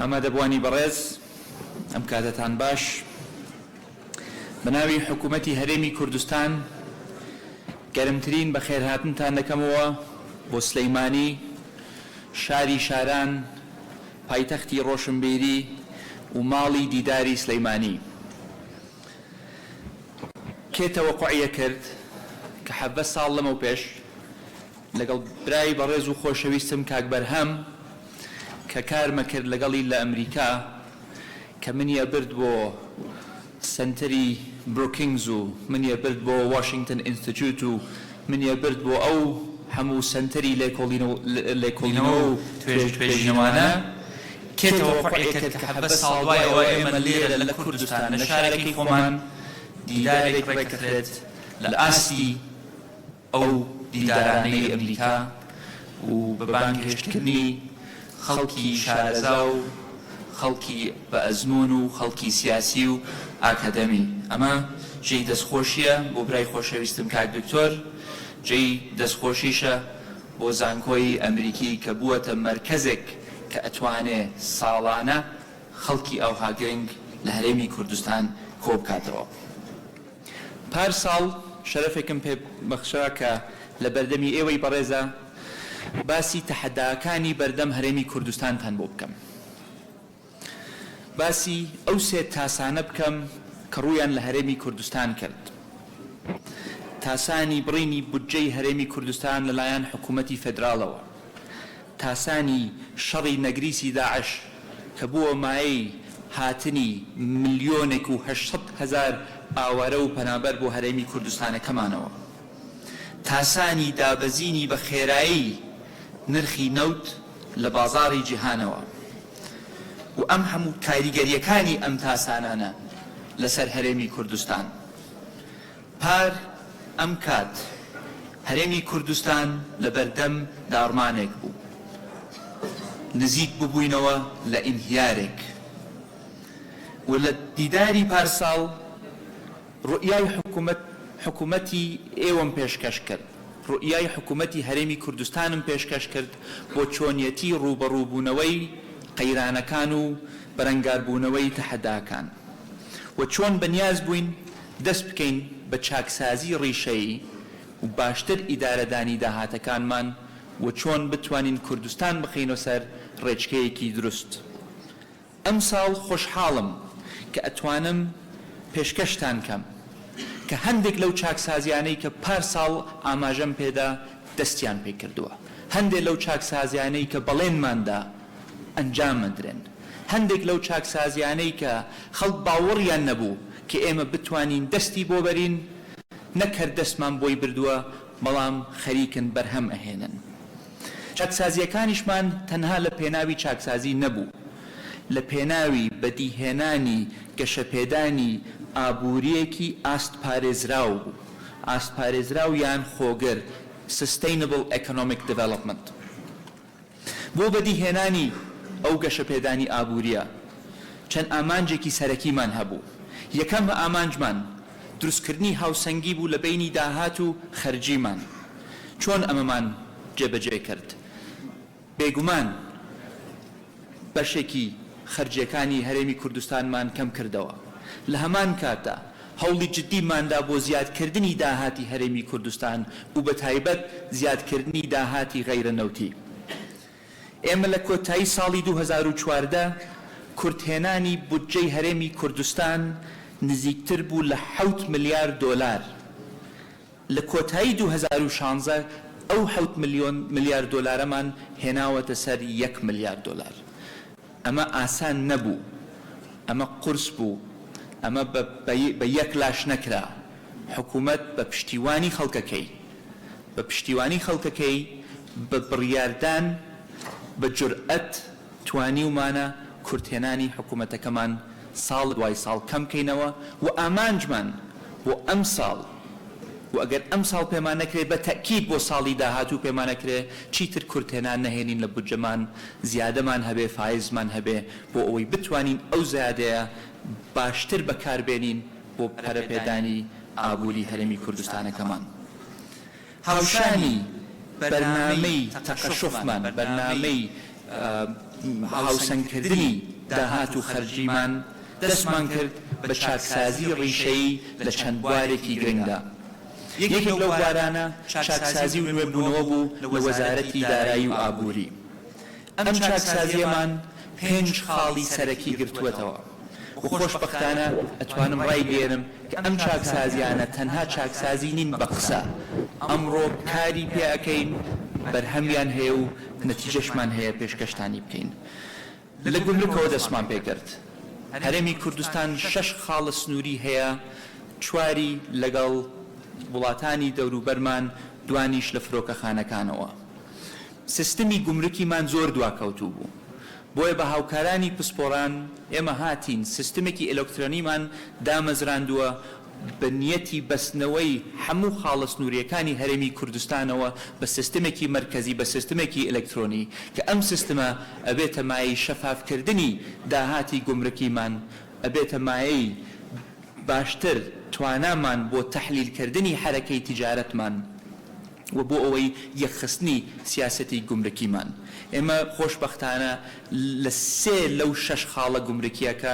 ئامادەبوانی بەڕێز ئەم کاتتان باش بەناوی حکوومەتی هەرێمی کوردستان گەرمترین بەخێرهاتنتان دەکەمەوە بۆ سلەیمانی شاری شاران پایتەختی ڕۆشنبیری و ماڵی دیداری سلەیمانی کێ تەوەقوعیە کرد کە 17 ساڵ لەمەو پێش لەگەڵ برای بەڕێز و خۆشەویستم کاک بەرهەم کە کارمە کرد لەگەڵی لە ئەمریکا کە منیە برد بۆ سنتەری بروکینگز و منیە برد بۆ واشنگتن ئینستیتیوت و منیە برد بۆ ئەو هەموو سنتەری لێکۆڵینەوە و توێژینەوانە کێ تەوەقوعی کرد کە 17 ساڵ دوای ئەوە ئێمە لێرە لە کوردستان لە شارێکی خۆمان دیدارێک ڕێکەکرێت لە ئاستی ئەو دیدارانەی ئەمریکا و بە بانگهێشتکردنی خەڵکی شارەزا و خەڵکی بە ئەزمون و خەڵکی سیاسی و ئاکادەمی ئەمە جێی دەستخۆشیە بۆ برای خۆشەویستم کاک دکتۆر جێی دەستخۆشیشە بۆ زانکۆی ئەمریکی کە بووەتە مەرکەزێک کە ئەتوانێ ساڵانە خەڵکی ئەوها گرنگ لە هەرێمی کوردستان کۆ بکاتەوە. پارساڵ شەرەفێکم پێ بەخشا کە لە بەردەمی ئێوەی بەڕێزە باسی تەحەداکانی بەردەم هەرێمی کوردستانتان بۆ بکەم. باسی ئەو سێ تاسانە بکەم کە ڕوویان لە هەرێمی کوردستان کرد. تاسانی بڕینی بودجەی هەرێمی کوردستان لەلایەن حکوومەتی فێدراڵەوە، تاسانی شەڕی نەگریسی داعش کە بووە مایەی هاتنی 1,800,000 ئاوارە و پەنابەر بۆ هەرێمی کوردستانەکەمانەوە، تاسانی دابەزینی بە خێرایی نرخی نەوت لە بازاڕی جیهانەوە و ئەم هەموو کاریگەریەکانی ئەم تاسانانە لەسەر هەرێمی کوردستان. پار ئەم کات هەرێمی کوردستان لە بەردەم داڕمانێک بوو، نزیک ببووینەوە لە ئینهیارێک و لە دیداری پارساڵ ڕوئیای حکوومەتی ئێوەم پێشکەش کرد، ڕوئیای حکوومەتی هەرێمی کوردستانم پێشکەش کرد بۆ چۆنیەتی ڕوبەڕووبوونەوەی قەیرانەکان و بەرەنگاربوونەوەی تەحەداکان و چۆن بەنیاز بووین دەست بکەین بە چاکسازی ڕیشەیی و باشتر ئیدارەدانی داهاتەکانمان و چۆن بتوانین کوردستان بخینە سەر ڕێچکەیەکی دروست. ئەم ساڵ خۆشحاڵم کە ئەتوانم پێشکەشتان کەم کە هەندێک لەو چاکسازیانەی کە پارساڵ ئاماژەم پێدا دەستیان پێ کردووە، هەندێک لەو چاکسازیانەی کە بەڵێنماندا ئەنجام مەدرێن، هەندێک لەو چاکسازیانەی کە خەڵک باوەڕیان نەبوو کە ئێمە بتوانین دەستی بۆ بەرین نەکرد دەستمان بۆی بردووە بەڵام خەریکن بەرهەم ئەهێنن. چاکسازیەکانیشمان تەنها لە پێناوی چاکسازی نەبوو، لە پێناوی بەدیهێنانی گەشەپێدانی ئابوووریەکی ئاست پارێزراو بوو، ئاست پارێزراو یان خۆگر Sustainable Economic Development. بۆ بەدیهێنانی ئەو گەشەپێدانی ئابوووریە چەند ئامانجێکی سەرەکیمان هەبوو. یەکەم ئامانجمان دروستکردنی هاوسەنگی بوو لە بینی داهات و خەرجیمان. چۆن ئەمەمان جێبەجێ کرد؟ بێگومان بەشێکی خەرجیەکانی هەرێمی کوردستانمان کەم کردەوە. لە هەمان کاتدا هەوڵی جدیماندا بۆ زیادکردنی داهاتی هەرێمی کوردستان و بە تایبەت زیادکردنی داهاتی غەیرەنەوتی. ئێمە لە کۆتایی ساڵی 2014 کورتهێنانی بودجەی هەرێمی کوردستان نزیکتر بوو لە 7 ملیارد دۆلار. لە کۆتایی 2016 ئەو 7 ملیارد دۆلارەمان هێناوەتە سەر 1 ملیارد دۆلار. ئەمە ئاسان نەبوو، ئەمە قورس بوو، ئەمە بە یەک لاش نەکرا. حکوومەت بە پشتیوانی خەڵکەکەی بە بڕیاردان بە جورئەت توانیومانە کورتهێنانی حکوومەتەکەمان ساڵ دوای ساڵ کەم کەینەوە و ئامانجمان بۆ ئەم ساڵ و ئەگەر ئەم ساڵ پێمان نەکرێت بە تەکید بۆ ساڵی داهاتوو پێمان نەکرێت چیتر کورتهێنان نەهێنین لە بودجەمان، زیادەمان هەبێ، فایزمان هەبێ بۆ ئەوەی بتوانین ئەو زیادەیە باشتر بەکاربێنین بۆ پەرەپێدانی ئابووری هەرێمی کوردستانەکەمان. هاوشانی بەرنامەی تەقەشوفمان، بەرنامەی هاوسەنگکردنی داهات و خەرجیمان دەستمان کرد بە چاکسازی ڕیشەیی لە چەند بوارێکی گرنگدا. یەکێک لەو بوارانە چاکسازی و نوێبوونەوە بوو لە وەزارەتی دارایی و ئابووری. ئەم چاکسازیەمان 5 خاڵی سەرەکی گرتووەتەوە و خۆشبەختانە ئەتوانم ڕای بێنم کە ئەم چاکسازیانە تەنها چاکسازی نین بە قسە، ئەمڕۆ کاری پێ ئەەکەین، بەرهەمیان هەیە و نەتیجەشمان هەیە پێشکەشتانی بکەین. لە گومرکەوە دەستمان پێکرد. هەرێمی کوردستان 6 خاڵە سنووری هەیە، 4 لەگەڵ وڵاتانی دەوروبەرمان، دوانیش لە فرۆکەخانەکانەوە. سیستمی گومرکیمان زۆر دواکەوتوو بوو، بۆیە بە هاوکارانی پسپۆڕان ئێمە هاتین سیستمێکی ئەلکترۆنیمان دامەزراندووە بە نیەتی بەستنەوەی هەموو خاڵە سنووریەکانی هەرێمی کوردستانەوە بە سیستمێکی مرکزی، بە سیستمێکی ئەلکترۆنی کە ئەم سیستمە ئەبێتە مایەی شەفافکردنی داهاتی گومرکیمان، ئەبێتە مایەی باشتر توانامان بۆ تەحلیلکردنی حرەکەی تیجارەتمان و بۆ ئەوەی یەکخستنی سیاسەتی گومرکیمان. ئێمە خۆشبەختانە لە 3 لەو 6 خاڵە گومرکیەکە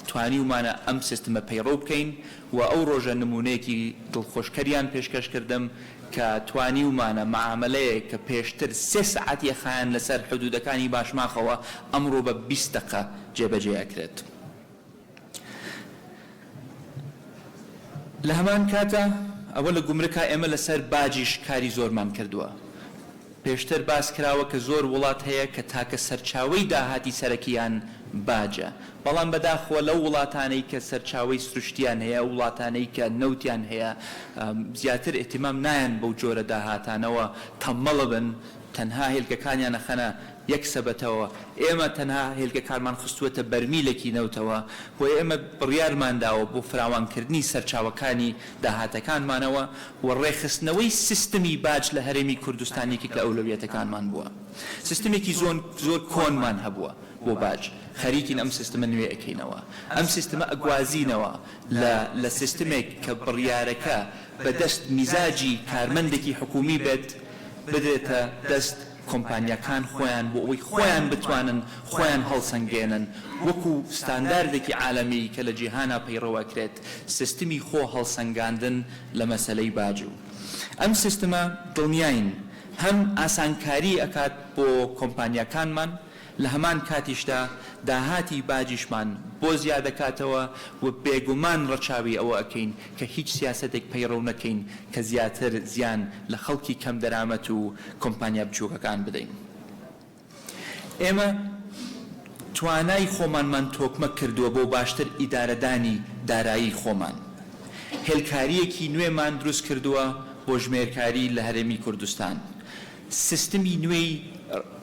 توانیومانە ئەم سیستمە پەیڕەو بکەین و ئەو ڕۆژە نمونەیەکی دڵخۆشکەریان پێشکەش کردم کە توانیومانە معاملەیە کە پێشتر 3 سەعاتی خایان لەسەر حدودەکانی باشماخەوە ئەمڕۆ بە 20 دقە جێبەجێکرێت. لە هەمان کاتە ئەوە لە گومرکە ئێمە لەسەر باجیش کاری زۆرمان کردووە. پێشتر باس کراوە کە زۆر وڵات هەیە کە تاکە سەرچاوەی داهاتی سەرەکیان باجە، بەڵام بەداخۆ لەو وڵاتانەی کە سەرچاوەی سروشتیان هەیە، وڵاتانەی کە نەوتیان هەیە، زیاتر ئێتیمام نایەن بەو جۆرە داهاتانەوە تەمەڵە بن، تەنها هێلکەکانیان نەخەنە یەک سەبەتەوە. ئێمە تەنها هێلکەکانمان خستووەتە بەرمیلێکی نەوتەوە، بۆ ئێمە بڕیارمانداوە بۆ فراوانکردنی سەرچاوەکانی داهاتەکانمانەوە و ڕێخستنەوەی سیستمی باج لە هەرێمی کوردستانێکی لە ئەولەویەتەکانمان بووە. سیستمێکی زۆر کۆنمان هەبووە بۆ باج، خەریکین ئەم سیستمە نوێ ئەەکەینەوە. ئەم سیستمە ئەگوازینەوە لە سیستمێک کە بڕیارەکە بەدەست میزاجی کارمەندێکی حکومی بێت، بدرێتە دەست کۆمپانیەکان خۆیان بۆ ئەوەی خۆیان بتوانن خۆیان هەڵسەنگێنن، وەکو ستانداردێکی عالەمی کە لە جیهانا پەیڕەوەکرێت، سیستمی خۆ هەڵسەنگاندن لە مەسەلەی باجوو. ئەم سیستمە دڵنیاین هەم ئاسانکاری ئەکات بۆ کۆمپانیەکانمان، لە هەمان کاتیشدا داهاتی باجیشمان بۆ زیادەکاتەوە و بێگومان ڕەچاوی ئەوە ئەکەین کە هیچ سیاسەتێک پەیڕەو نەکەین کە زیاتر زیان لە خەڵکی کەم دەرامەت و کۆمپانیا بچووکەکان بدەین. ئێمە توانای خۆمانمان تۆکمە کردووە بۆ باشتر ئیدارەدانی دارایی خۆمان. هێلکاریەکی نوێمان دروست کردووە بۆ ژمێرکاری لە هەرێمی کوردستان. سیستمی نوێی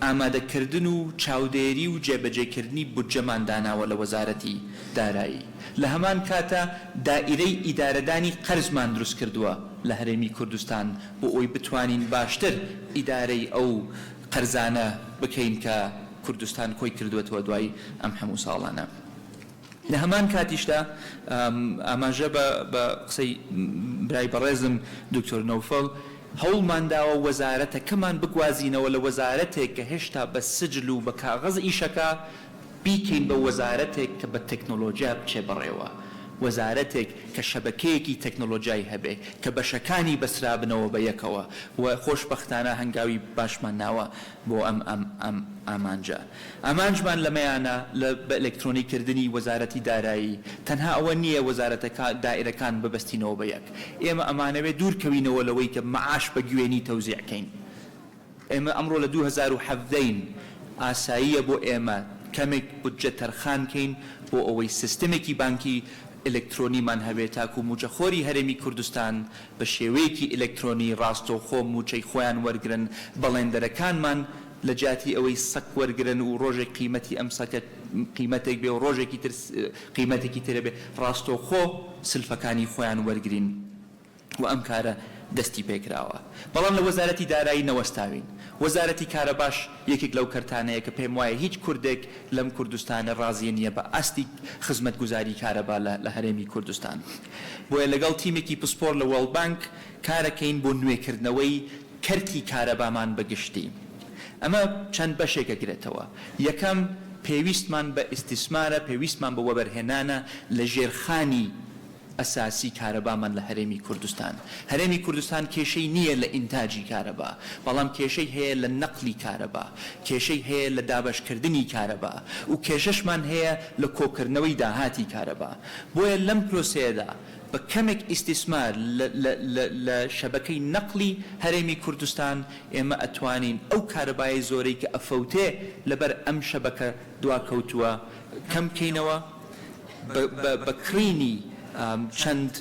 ئامادەکردن و چاودێری و جێبەجێکردنی بودجەمان داناوە لە وەزارەتی دارایی. لە هەمان کاتە دائیرەی ئیدارەدانی قەرزمان دروست کردووە لە هەرێمی کوردستان بۆ ئەوی بتوانین باشتر ئیدارەی ئەو قەرزانە بکەین کە کوردستان کۆی کردوێتەوە دوای ئەم هەموو ساڵانە. لە هەمان کاتیشدا ئاماژە بە قسەی برای بەڕێزم دکتۆر نەوفەڵ هەوڵمانداوە وەزارەتەکەمان بگوازینەوە لە وەزارەتێک کە هێشتا بە سجل و بە کاغەز ئیشەکە بیکەین بە وەزارەتێک کە بە تەکنۆلۆژیا بچێ بەڕێوە، وەزارەتێک کە شەبەکەیەکی تەکنۆلۆژیای هەبێ کە بەشەکانی بەسرابنەوە بە یەکەوە و خۆشبەختانە هەنگاوی باشمان ناوە بۆ ئەم ئامانجە. ئامانجمان لەمەیانە بە ئەلکترۆنیکردنی وەزارەتی دارایی تەنها ئەوە نییە وەزارەتەکە دائیرەکان ببەستینەوە بە یەک. ئێمە ئەمانەوێت دوورکەوینەوە لەوەی کە معاش بە گوێنی تەوزیعکەین. ئێمە ئەمڕۆ لە 2017 ئاساییە بۆ ئێمە کەمێک بودجە تەرخانکەین بۆ ئەوەی سیستمێکی بانکی ئلکترۆنیمان هەبێت تاکو موچەخۆری هەرێمی کوردستان بە شێوەیەکی ئلکترۆنی ڕاستەوخۆ موچەی خۆیان وەرگرن، بەڵێندەرەکانمان لە جاتی ئەوەی سەک وەرگرن و ڕۆژێک قیمەتی ئەم سەکە قیمەتێک بێ و ڕۆژێکی تر قیمەتێکی ترە بێ، ڕاستەوخۆ سلفەکانی خۆیان وەرگرین و ئەم کارە دەستی پێکراوە. بەڵام لە وەزارەتی دارایی نەوەستاوین. وەزارەتی کارەباش یەکێک لەو کەرتانەیە کە پێم وایە هیچ کوردێک لەم کوردستانە ڕازیە نییە بە ئاستی خزمەتگوزاری کارەبا لە هەرێمی کوردستان. بۆیە لەگەڵ تیمێکی پسپۆر لە وەڵد بانک کارەکەین بۆ نوێکردنەوەی کەرتی کارەبامان بەگشتی. ئەمە چەند بەشێکە گرێتەوە. یەکەم پێویستمان بە ئیستیسمارە، پێویستمان بە وەبەرهێنانە لە ژێرخانی ئەساسی کارەبامان لە هەرێمی کوردستان. هەرێمی کوردستان کێشەی نییە لە ئینتاجی کارەبا، بەڵام کێشەی هەیە لە نەقلی کارەبا، کێشەی هەیە لە دابەشکردنی کارەبا و کێشەشمان هەیە لە کۆکردنەوەی داهاتی کارەبا. بۆیە لەم پرۆسەیەدا بە کەمێک ئیستیسمار لە شەبەکەی نەقلی هەرێمی کوردستان ئێمە ئەتوانین ئەو کارەبای زۆرەی کە ئەفەوتێ لەبەر ئەم شەبەکە دواکەوتووە کەم بکەینەوە بە کڕینی چەند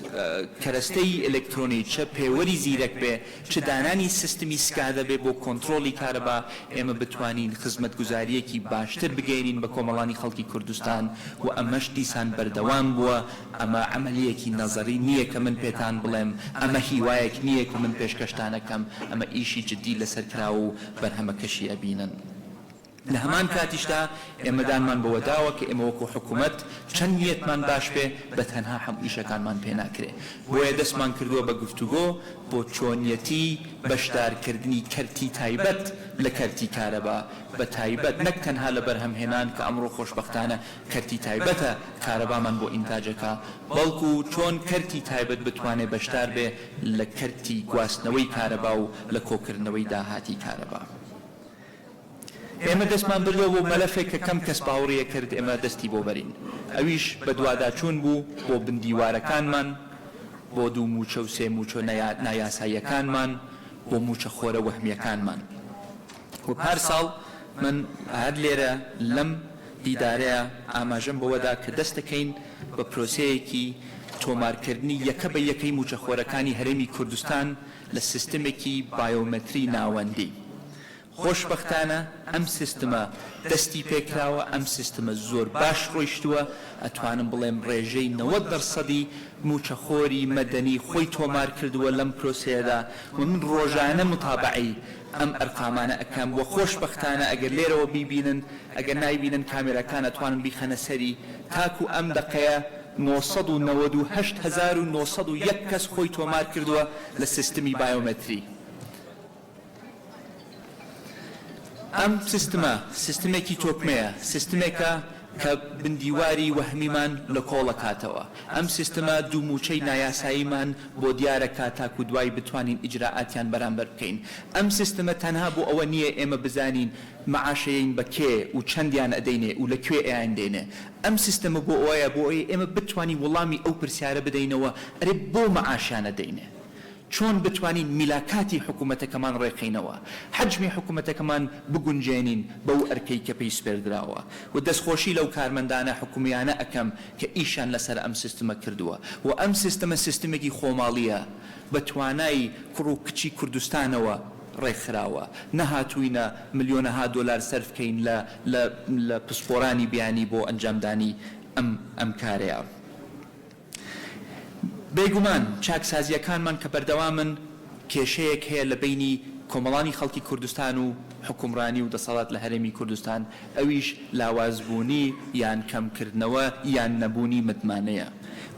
کەرەستەی ئەلکترۆنی چە پێوەری زیرەک بێ چ دانانی سیستمی سکادە بێ بۆ کۆنتترۆلی کارەبا ئێمە بتوانین خزمەتگوزاریەکی باشتر بگەینین بە کۆمەڵانی خەڵکی کوردستان و ئەمەش دیسان بەردەوام بووە. ئەمە عملیەکی نەزەری نییە کە من پێتان بڵێم، ئەمە هیوایەک نییە کە من پێشکەشتانەکەم، ئەمە ئیشی جددی لەسەر کراوە و بەرهەمەکەشی ئەبینن. لە هەمان کاتیشدا ئێمەدانمان بەوەداوە کە ئێمە وەکو حکوومەت چەند نیەتمان باش بێ بە تەنها هەموو ئیشەکانمان پێ ناکرێ. بۆیە دەستمان کردووە بە گفتوگۆ بۆ چۆنیەتی بەشدارکردنی کەرتی تایبەت لە کەرتی کارەبا، بە تایبەت نەک تەنها لە بەرهەمهێنان کە ئەمڕۆ خۆشبەختانە کەرتی تایبەتە کارەبامان بۆ ئینتاجەکە، بەڵکو چۆن کەرتی تایبەت بتوانێت بەشدار بێ لە کەرتی گواستنەوەی کارەبا و لە کۆکردنەوەی داهاتی کارەبا. ئێمە دەستمان بردووە بۆ مەلەفێک کە کەم کەس باوەڕیە کرد ئێمە دەستی بۆ بەرین. ئەویش بە دوواداچوون بوو بۆ بندیوارەکانمان، بۆ دوو موچە و سێ موچە نایاساییەکانمان، بۆ موچە خۆرە وەهمیەکانمان. و پار ساڵ من هەر لێرە لەم دیدارەیە ئاماژەم بەوەدا کە دەست دەکەین بە پرۆسەیەکی تۆمارکردنی یەکە بە یەکەی موچە خۆرەکانی هەرێمی کوردستان لە سیستمێکی بایۆمەتری ناوەندی. خۆشبەختانە ئەم سیستمە دەستی پێکراوە، ئەم سیستمە زۆر باش ڕۆیشتووە، ئەتوانم بڵێم ڕێژەی 90% موچەخۆری مەدەنی خۆی تۆمار کردووە لەم پرۆسەیەدا و من ڕۆژانە متابعی ئەم ئەرقامانە ئەەکەم وە خۆشبەختانە ئەگەر لێرەوە بیبینن، ئەگەر نایبینن کامێرەکان ئەتوانن بیخەنە سەری تاکو ئەم دقەیە 998,901 کەس خۆی تۆمار کردووە لە سیستمی بایۆمەتری. ئەم سیستمێکی تۆکمەیە، سیستمێکە کە بندیواری وەهمیمان لە کۆڵەکاتەوە. ئەم سیستمە دوو موچەی نایاساییمان بۆ دیارەکە تاکو دوای بتوانین ئیجراعاتیان بەرامبەر بکەین. ئەم سیستمە تەنها بۆ ئەوە نییە ئێمە بزانین معاشەیەین بە کێ و چەندیان ئەدەینێ و لەکوێ ئەیان دێنێ. ئەم سیستمە بۆ ئەوەیە بۆ ئێمە بتوانین وەڵامی ئەو پرسیارە بدەینەوە ئەرێ بۆ معاشیان ئەدەینێ، چۆن بتوانین میلاکاتی حکوومەتەکەمان ڕێکخینەوە، حجمی حکوومەتەکەمان بگونجێنین بەو ئەرکەی کە پێی سپێردراوە و دەستخۆشی لەو کارمەندانە حکومیانە ئەەکەم کە ئیشان لەسەر ئەم سیستمە کردووە و ئەم سیستمە سیستمێکی خۆماڵیە بە توانای کوڕ و کچی کوردستانەوە ڕێکخراوە، نەهاتووینە ملیۆنەها دۆلار سەرفکەین لە پسپۆرانی بیانی بۆ ئەنجامدانی ئەم کارەیە. بێگومان چاکسازیەکانمان کە بەردەوامن کێشەیەک هەیە لە بینی کۆمەڵانی خەڵکی کوردستان و حکومڕانی و دەسەڵات لە هەرێمی کوردستان، ئەویش لاوازبوونی یان کەمکردنەوە یان نەبوونی متمانەیە.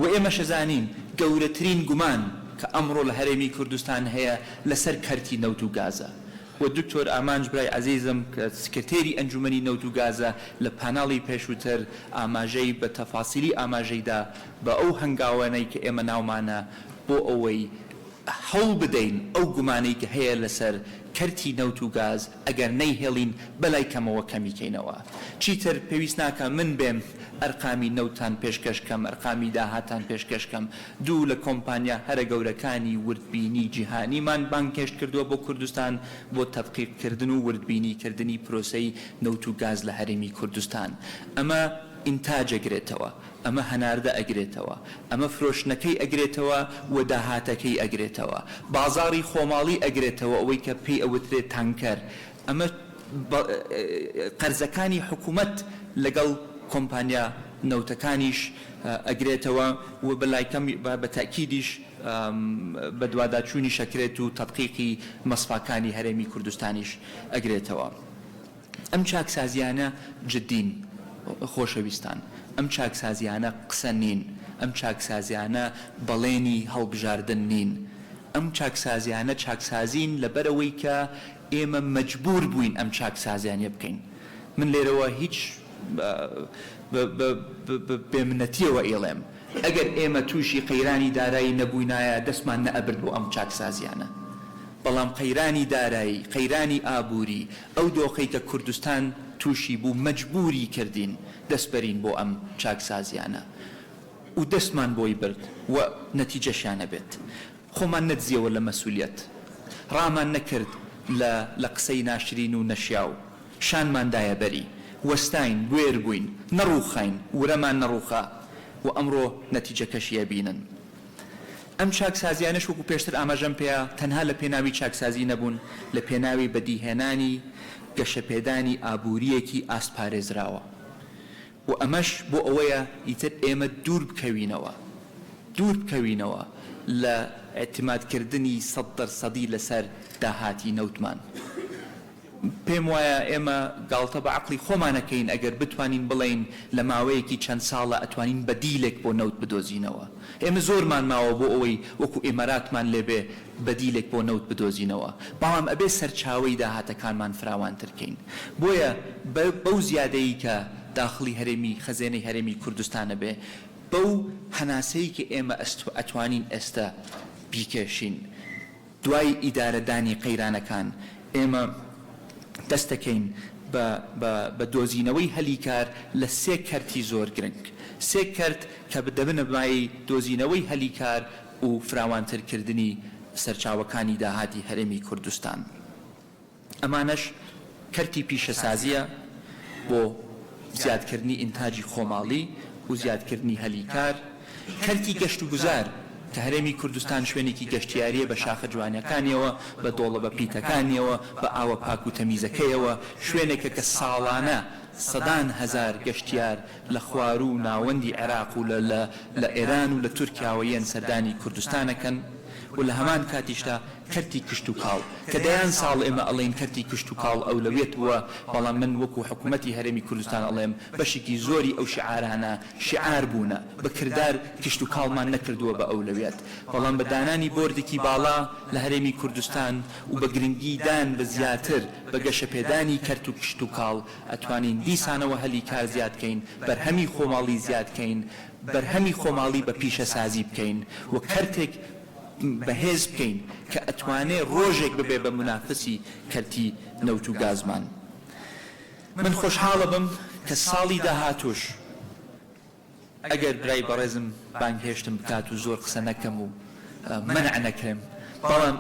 و ئێمە شەزانین گەورەترین گومان کە ئەمڕۆ لە هەرێمی کوردستان هەیە لەسەر کەرتی نەوت و گازە. و دکتۆر ئامانج برای عەزیزم کە سکرتێری ئەنجومەنی نەوت و گازە لە پاناڵی پێشووتر ئاماژەی بە تەفاسیلی ئاماژەیدا بە ئەو هەنگاوانەی کە ئێمە ناومانە بۆ ئەوەی هەوڵ بدەین ئەو گومانەی کە هەیە لەسەر کەرتی نەوت و گاز ئەگەر نەیهێڵین بەلای کەمەوە کەمیکەینەوە. چیتر پێویست ناکە من بێم ئەرقامی نەوتان پێشکەشکەم، ئەرقامی داهاتان پێشکەشکەم. دوو لە کۆمپانیا هەرە گەورەکانی وردبینی جیهانیمان بانکێشت کردووە بۆ کوردستان بۆ تەدقیقکردن و وردبینیکردنی پرۆسەی نەوت و گاز لە هەرێمی کوردستان. ئەمە ئینتاج ئەگرێتەوە، ئەمە هەناردە ئەگرێتەوە، ئەمە فرۆشتنەکەی ئەگرێتەوە و داهاتەکەی ئەگرێتەوە، بازاڕی خۆماڵی ئەگرێتەوە ئەوەی کە پێی ئەوترێت تانکەر، ئەمە قەرزەکانی حکوومەت لەگەڵ کۆمپانیا نەوتەکانیش ئەگرێتەوە و بەلایکەم بە تاکیدیش بە دوواداچوونی شەکرێت و تەدقیقی مەسفاکانی هەرێمی کوردستانیش ئەگرێتەوە. ئەم چاکسازیانە جددین خۆشەویستان، ئەم چاکسازیانە قسە نین، ئەم چاکسازیانە بەڵێنی هەڵبژاردن نین، ئەم چاکسازیانە چاکسازین لەبەرەوەی کە ئێمە مەجبور بووین ئەم چاکسازیانە بکەین. من لێرەوە هیچ بێمنەتیەوە ئێڵێم ئەگەر ئێمە تووشی قەیرانی دارایی نەبووینایە دەستمان نەئەبرد بۆ ئەم چاکسازیانە بەڵام قەیرانی دارایی قەیرانی ئابووری ئەو دۆخەی کە کوردستان تووشی بوو مەجبوری کردین دەستبەرین بۆ ئەم چاکسازیانە و دەستمان بۆی برد و نەتیجەشیانە بێت خۆمان نەدزیەوە لە مەسئولیەت ڕامان نەکرد لە قسەی ناشرین و نەشیاو شانماندایە بەری وەستاین گوێر بووین نەڕووخاین ورەمان نەڕووخا و ئەمڕۆ نەتیجەکەشیە بینن ئەم چاکسازیانەش وەکو پێشتر ئاماژەم پێیە تەنها لە پێناوی چاکسازی نەبوون لە پێناوی بەدیهێنانی گەشەپێدانی ئابووریەکی ئاستپارێزراوە و ئەمەش بۆ ئەوەیە ئیتر ئێمە دوور بکەوینەوە لە ئێتیمادکردنی 100% لەسەر داهاتی نەوتمان پێم وایە ئێمە گاڵتە بە عەقڵی خۆمانەکەین ئەگەر بتوانین بڵێین لە ماوەیەکی چەند ساڵە ئەتوانین بەدیلێک بۆ نەوت بدۆزینەوە ئێمە زۆرمان ماوە بۆ ئەوەی وەکو ئێماراتمان لێبێ بەدیلێک بۆ نەوت بدۆزینەوە بەڵام ئەبێ سەرچاوەی داهاتەکانمان فراوانترکەین بۆیە بەو زیادەی کە داخلی هەرێمی خەزێنەی هەرێمی کوردستانە بێ بەو هەناسەی کە ئێمە ئەتوانین ئێستا بیکێشین دوای ئیدارەدانی قەیرانەکان ئێمە دەستەکەین بە دۆزینەوەی هەلیکار لە 3 کەرتی زۆر گرنگ 3 کەرت کە دەبنە بای دۆزینەوەی هەلیکار و فراوانترکردنی سەرچاوەکانی داهاتی هەرێمی کوردستان ئەمانەش کەرتی پیشەسازیە بۆ زیادکردنی ئینتاجی خۆماڵی و زیادکردنی هەلیکار کەرتی گەشت و گوزار کە هەرێمی کوردستان شوێنێکی گەشتیاریە بە شاخە جوانەکانیەوە بە دۆڵە بە پیتەکانیەوە بە ئاوە پاک و تەمیزەکەیەوە شوێنێکە کە ساڵانە سەدان هەزار گەشتیار لە خوار و ناوەندی عێراق و لە ئێران و لە تورکیاوە یەن سەردانی کوردستانەکەن و لە هەمان کاتیشدا کەرتی کشت و کاڵ کە دەیان ساڵ ئێمە ئەڵێن کەرتی کشت و کاڵ ئەولەوێت بووە بەڵام من وەکو حکوومەتی هەرێمی کوردستان ئەڵێم بەشێکی زۆری ئەو شعارانە شعار بوونە بەکردار کشت و کاڵمان نەکردووە بە ئەولەوێت بەڵام بە دانانی بۆردێکی باڵا لە هەرێمی کوردستان و بە گرنگیدان بە زیاتر بە گەشەپێدانی کەرت و کشت و کاڵ ئەتوانین دیسانەوە هەلیکار زیادکەین بەرهەمی خۆماڵی زیادکەین بەرهەمی خۆماڵی بە پیشەسازی بکەین و کەرتێک بەهێز بکەین کە ئەتوانێ ڕۆژێک ببێ بە منافسی کەرتی نەوت و گازمان من خۆشحاڵە بم کە ساڵی داهاتوش ئەگەر برای بەڕێزم بانگهێشتم بکات و زۆر قسە نەکەم و منع نەکرێم بەڵام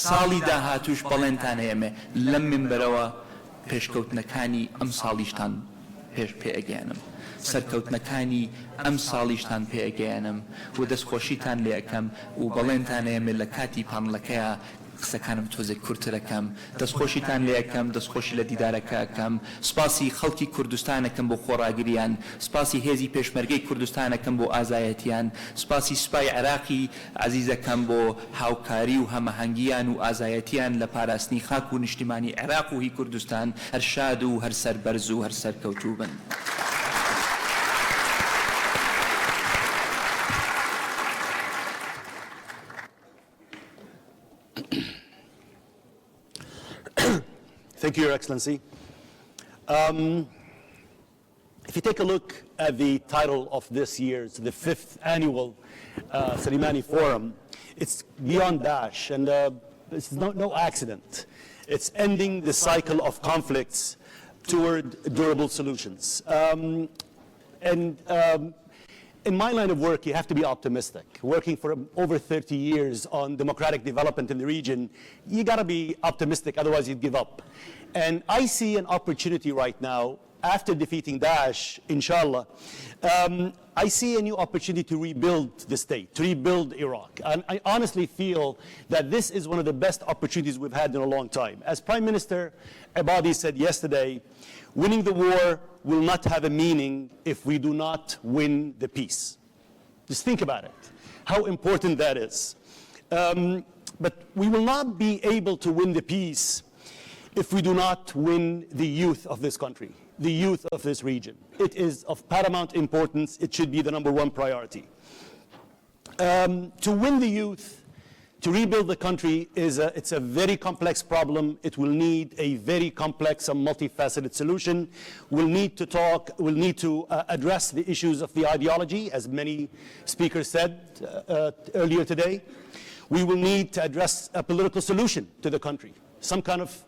ساڵی داهاتوش بەڵێنتان هەیەمێ لەم منبەرەوە پێشکەوتنەکانی ئەم ساڵیشتان پێ ئەگەیانم سەرکەوتنەکانی ئەم ساڵیشتان پێ ئەگەیانم و دەستخۆشیتان لێ ئەەکەم و بەڵێنتان هەیەمێ لە کاتی پانڵەکەیە قسەکانم تۆزێک کورتترەکەم دەستخۆشیتان لێ ئەەکەم دەستخۆشی لە دیدارەکە ئەەکەم سپاسی خەڵکی کوردستانەکەم بۆ خۆڕاگریان سپاسی هێزی پێشمەرگەی کوردستانەکەم بۆ ئازایەتیان سپاسی سوپای عێراقی عەزیزەکەم بۆ هاوکاری و هەمەهەنگیان و ئازایەتیان لە پاراستنی خاک و نیشتیمانی عێراق و هی کوردستان هەر شاد و هەر سەربەرز و هەر سەرکەوتوو بن Thank you, Your Excellency. If you take a look at the title of this year's, the 5th annual Salimani Forum, it's beyond Daesh, and it's no accident. It's ending the cycle of conflicts toward durable solutions. In my line of work, you have to be optimistic. Working for over 30 years on democratic development in the region, you got to be optimistic, otherwise you'd give up. And I see an opportunity right now, after defeating Daesh, inshallah, I see a new opportunity to rebuild the state, to rebuild Iraq. And I honestly feel that this is one of the best opportunities we've had in a long time. As Prime Minister Ebadi said yesterday, winning the war will not have a meaning if we do not win the peace. Just think about it, how important that is. But we will not be able to win the peace if we do not win the youth of this country, the youth of this region. It is of paramount importance. It should be the #1 priority. To win the youth, To rebuild the country it's a very complex problem. It will need a very complex and multifaceted solution. We'll need to address the issues of the ideology, as many speakers said earlier today. We will need to address a political solution to the country, some kind of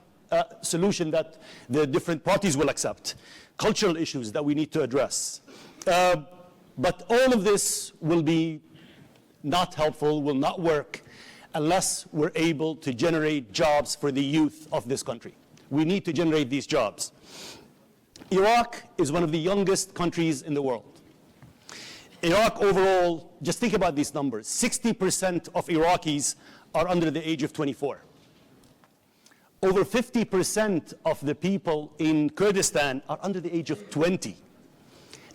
solution that the different parties will accept, cultural issues that we need to address. But all of this will be not helpful, will not work, unless we're able to generate jobs for the youth of this country. We need to generate these jobs. Iraq is one of the youngest countries in the world. Iraq overall, just think about these numbers, 60% of Iraqis are under the age of 24. Over 50% of the people in Kurdistan are under the age of 20.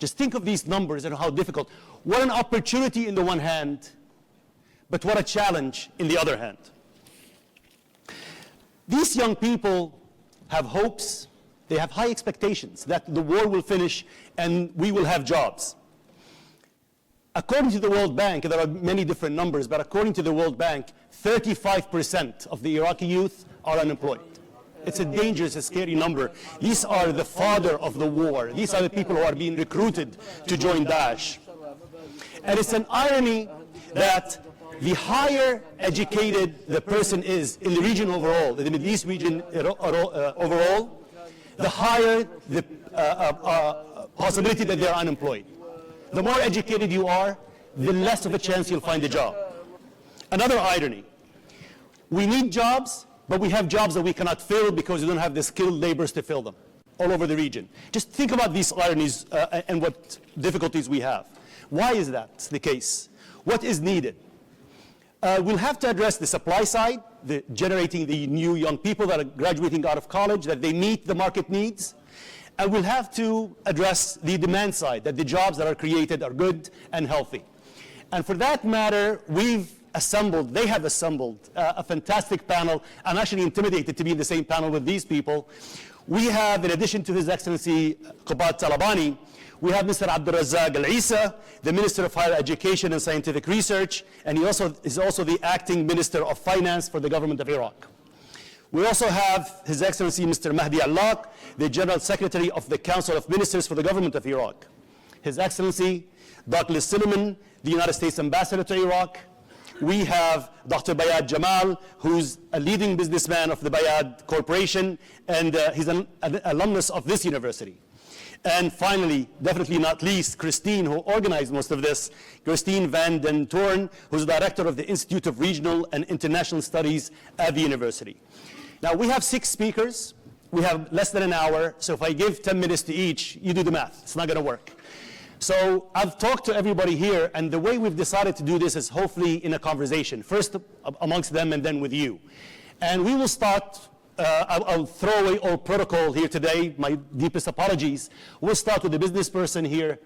Just think of these numbers and how difficult. What an opportunity in the one hand, but what a challenge in the other hand. These young people have hopes, they have high expectations that the war will finish and we will have jobs. According to the World Bank, there are many different numbers, but according to the World Bank, 35% of the Iraqi youth are unemployed. It's a dangerous, a scary number. These are the fodder of the war. These are the people who are being recruited to join Daesh. And it's an irony that the higher educated the person is in the region overall, in the Middle East region overall, the higher the possibility that they're unemployed. The more educated you are, the less of a chance you'll find a job. Another irony, we need jobs, but we have jobs that we cannot fill because we don't have the skilled laborers to fill them all over the region. Just think about these ironies and what difficulties we have. Why is that the case? What is needed? We'll have to address the supply side, generating the new young people that are graduating out of college, that they meet the market needs. And we'll have to address the demand side, that the jobs that are created are good and healthy. And for that matter, they have assembled a fantastic panel. I'm actually intimidated to be in the same panel with these people. We have, in addition to His Excellency Qubat Talabani, we have Mr. Abdulrazak Al-Isa, the Minister of Higher Education and Scientific Research, and he is also the Acting Minister of Finance for the government of Iraq. We also have His Excellency Mr. Mahdi Allaq, the General Secretary of the Council of Ministers for the government of Iraq. His Excellency Douglas Silliman, the United States Ambassador to Iraq. We have Dr. Bayad Jamal, who's a leading businessman of the Bayad Corporation, and he's an alumnus of this university. And finally, definitely not least, Christine, who organized most of this, Christine Van den Toorn, who's the director of the Institute of Regional and International Studies at the university. Now, we have 6 speakers. We have less than an hour, so if I give 10 minutes to each, you do the math. It's not going to work. So I've talked to everybody here, and the way we've decided to do this is hopefully in a conversation, first amongst them and then with you. And we will start. I'll throw away all protocol here today, my deepest apologies. We'll start with the business person here.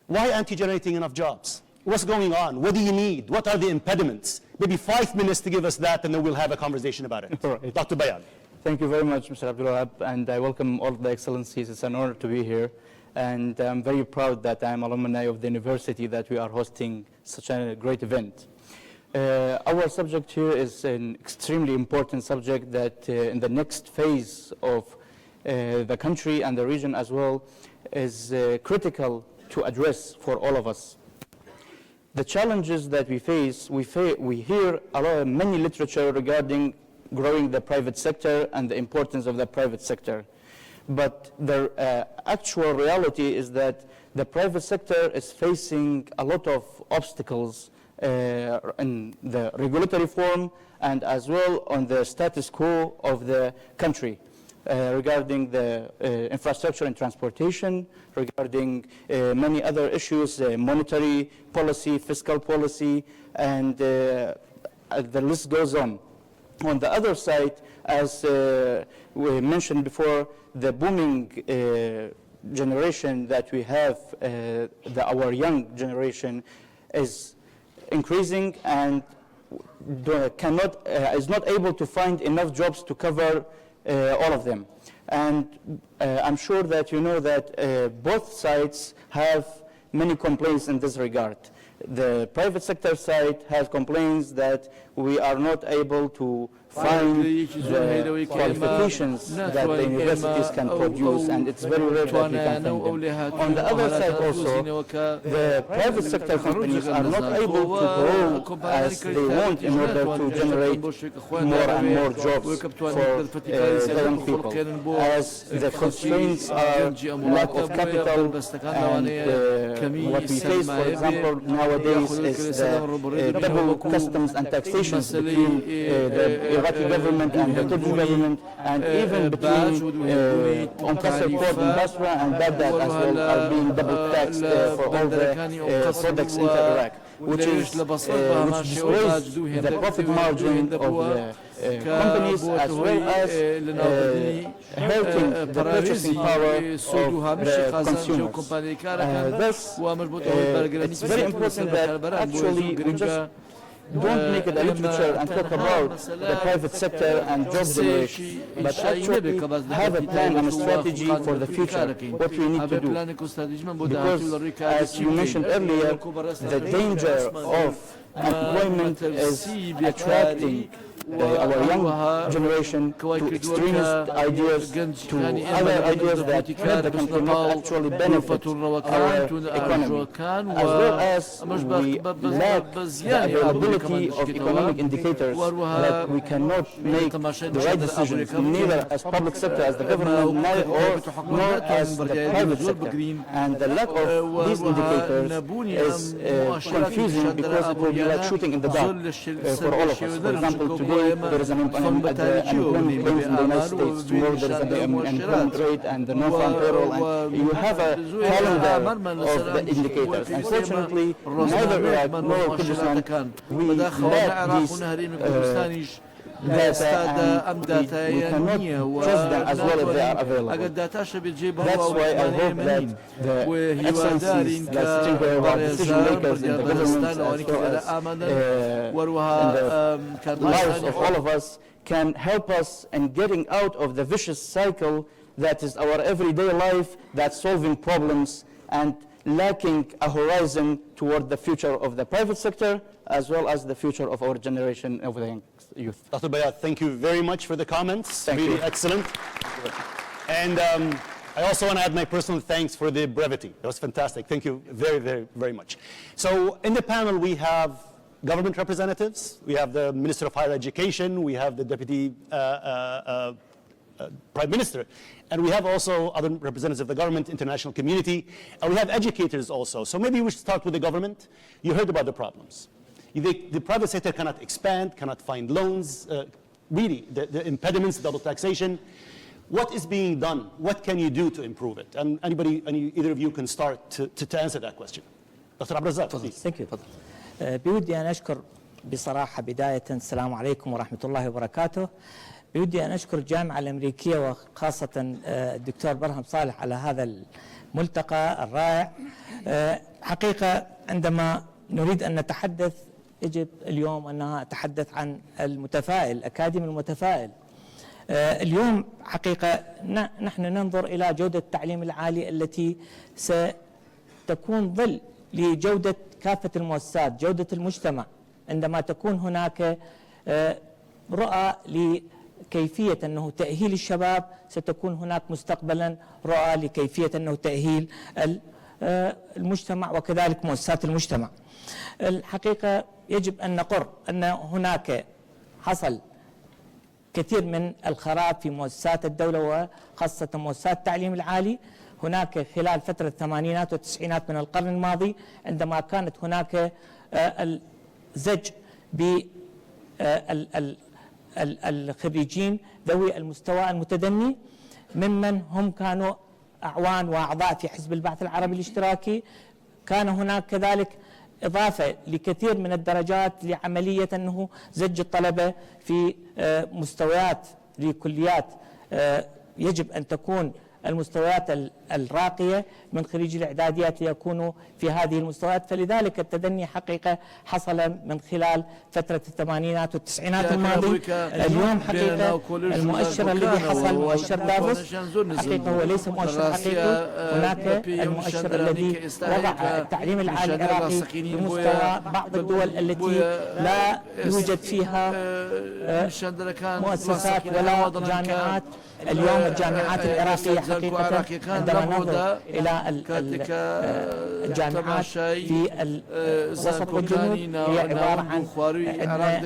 Why aren't you generating enough jobs? What's going on? What do you need? What are the impediments? Maybe 5 minutes to give us that, and then we'll have a conversation about it. Right. Dr. Bayad. Thank you very much, Mr. Abdulwahab, and I welcome all of the excellencies. It's an honor to be here, and I'm very proud that I'm alumni of the university that we are hosting such a great event. Our subject here is an extremely important subject that in the next phase of the country and the region as well is critical to address for all of us. The challenges that we face, we hear many literature regarding growing the private sector and the importance of the private sector. But the actual reality is that the private sector is facing a lot of obstacles in the regulatory form and as well on the status quo of the country regarding the infrastructure and transportation, regarding many other issues, monetary policy, fiscal policy, and the list goes on. On the other side, as we mentioned before, the booming generation that we have, our young generation, is increasing and is not able to find enough jobs to cover all of them. And I'm sure that you know that both sides have many complaints in this regard. The private sector side has complaints that we are not able to find the qualifications that the universities can produce, and it's very rare that we can find them. On the other side also, the private sector companies are not able to grow as they want in order to generate more and more jobs for the young people, as the constraints are lack of capital, and what we face, for example, nowadays is the double customs and taxations between the Iraqi government and the Kurdish government, and even between Qasr port in Basra and Baghdad as well are being double taxed for all the products into Iraq, which destroys the profit margin of the companies, as well as hurting the purchasing power of the consumers. Thus, it's very important that actually we just don't make it a literature and talk about the private sector and job generation, but actually have a plan and a strategy for the future, what we need to do. Because, as you mentioned earlier, the danger of employment is attracting our young generation to extremist ideas, to other ideas that hurt the country, not actually benefit our economy, as well as we lack the availability of economic indicators that we cannot make the right decisions, neither as public sector, as the government, nor as the private sector. And the lack of these indicators is confusing, because it will be like shooting in the dark for all of us. For example, today there is an unemployment claims in the United States. Tomorrow there is an unemployment rate and the non-farm payroll, and you have a calendar of the indicators. Unfortunately, neither Iraq nor Kurdistan, we lack these data, and we cannot trust them as well if they are available. That's why I hope that the excellencies that sitting here are decision makers in the government, as well as in the lives of all of us, can help us in getting out of the vicious cycle that is our everyday life, that's solving problems and lacking a horizon toward the future of the private sector, as well as the future of our generation of the youth. Dr. Bayat, thank you very much for the comments. Really excellent. And I also want to add my personal thanks for the brevity. That was fantastic. Thank you very, very, very much. So in the panel, we have government representatives, we have the Minister of Higher Education, we have the Deputy Prime Minister, and we have also other representatives of the government, international community, and we have educators also. So maybe we should start with the government. You heard about the problems. The private sector cannot expand, cannot find loans, really, the impediments, double taxation. What is being done? What can you do to improve it? And either of you can start to answer that question. Dr. Abrazak, please. Thank you. بودي أن أشكر بصراحة بداية السلام عليكم ورحمة الله وبركاته. بودي أن أشكر الجامعة الأمريكية وخاصة الدكتور برهم صالح على هذا الملتقى الرائع. حقيقة عندما نريد أن نتحدث يجب اليوم أن نتحدث عن المتفائل، أكاديمي المتفائل. اليوم حقيقة نحن ننظر إلى جودة التعليم العالي التي ستكون ظل لجودة كافة المؤسسات، جودة المجتمع. عندما تكون هناك رؤى لكيفية أنه تأهيل الشباب، ستكون هناك مستقبلا رؤى لكيفية أنه تأهيل المجتمع وكذلك مؤسسات المجتمع. الحقيقة يجب أن نقر أن هناك حصل كثير من الخراب في مؤسسات الدولة وخاصة مؤسسات التعليم العالي. هناك خلال فترة الثمانينات والتسعينات من القرن الماضي عندما كانت هناك زج بالخريجين ذوي المستوى المتدني ممن هم كانوا أعوان وأعضاء في حزب البعث العربي الاشتراكي. كان هناك كذلك إضافة لكثير من الدرجات لعملية أنه زج الطلبة في مستويات لكليات. يجب أن تكون المستويات الراقية من خريج الإعداديات ليكونوا في هذه المستويات. فلذلك التدني حقيقة حصل من خلال فترة الثمانينات والتسعينات الماضية. اليوم حقيقة المؤشر الذي حصل مؤشر دافوس حقيقة هو ليس مؤشر حقيقي. هناك المؤشر الذي وضع التعليم العالي العراقي بمستوى بعض الدول التي لا يوجد فيها مؤسسات ولا جامعات. اليوم الجامعات العراقية حقيقة عندما ننظر إلى الجامعات في الوسط والجنوب هي عبارة عن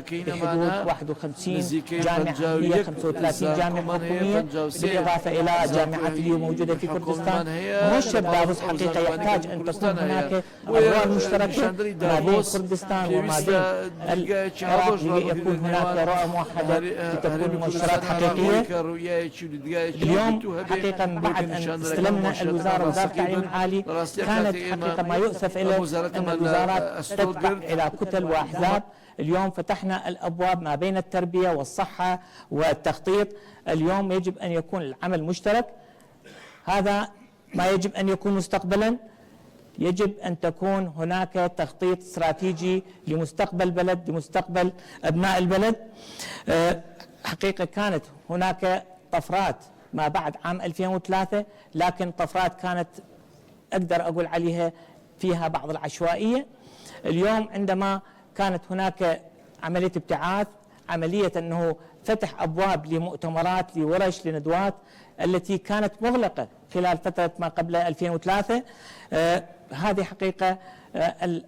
في حدود 51 جامعة، هي 35 جامعة حكومية بالإضافة إلى جامعات اللي موجودة في كردستان. مؤشر دافوس حقيقة يحتاج أن تكون هناك أدوار مشتركة ما بين كردستان وما بين العراق ليكون هناك رؤى موحدة لتكون مؤشرات حقيقية. اليوم حقيقة بعد أن استلمنا الوزارة وزارة التعليم العالي كانت حقيقة ما يؤسف إليه أن الوزارات تتبع إلى كتل وأحزاب. اليوم فتحنا الأبواب ما بين التربية والصحة والتخطيط. اليوم يجب أن يكون العمل مشترك. هذا ما يجب أن يكون مستقبلا. يجب أن تكون هناك تخطيط استراتيجي لمستقبل البلد، لمستقبل أبناء البلد. حقيقة كانت هناك طفرات ما بعد عام 2003، لكن طفرات كانت أقدر أقول عليها فيها بعض العشوائية. اليوم عندما كانت هناك عملية ابتعاث، عملية أنه فتح أبواب لمؤتمرات، لورش، لندوات التي كانت مغلقة خلال فترة ما قبل 2003. هذه حقيقة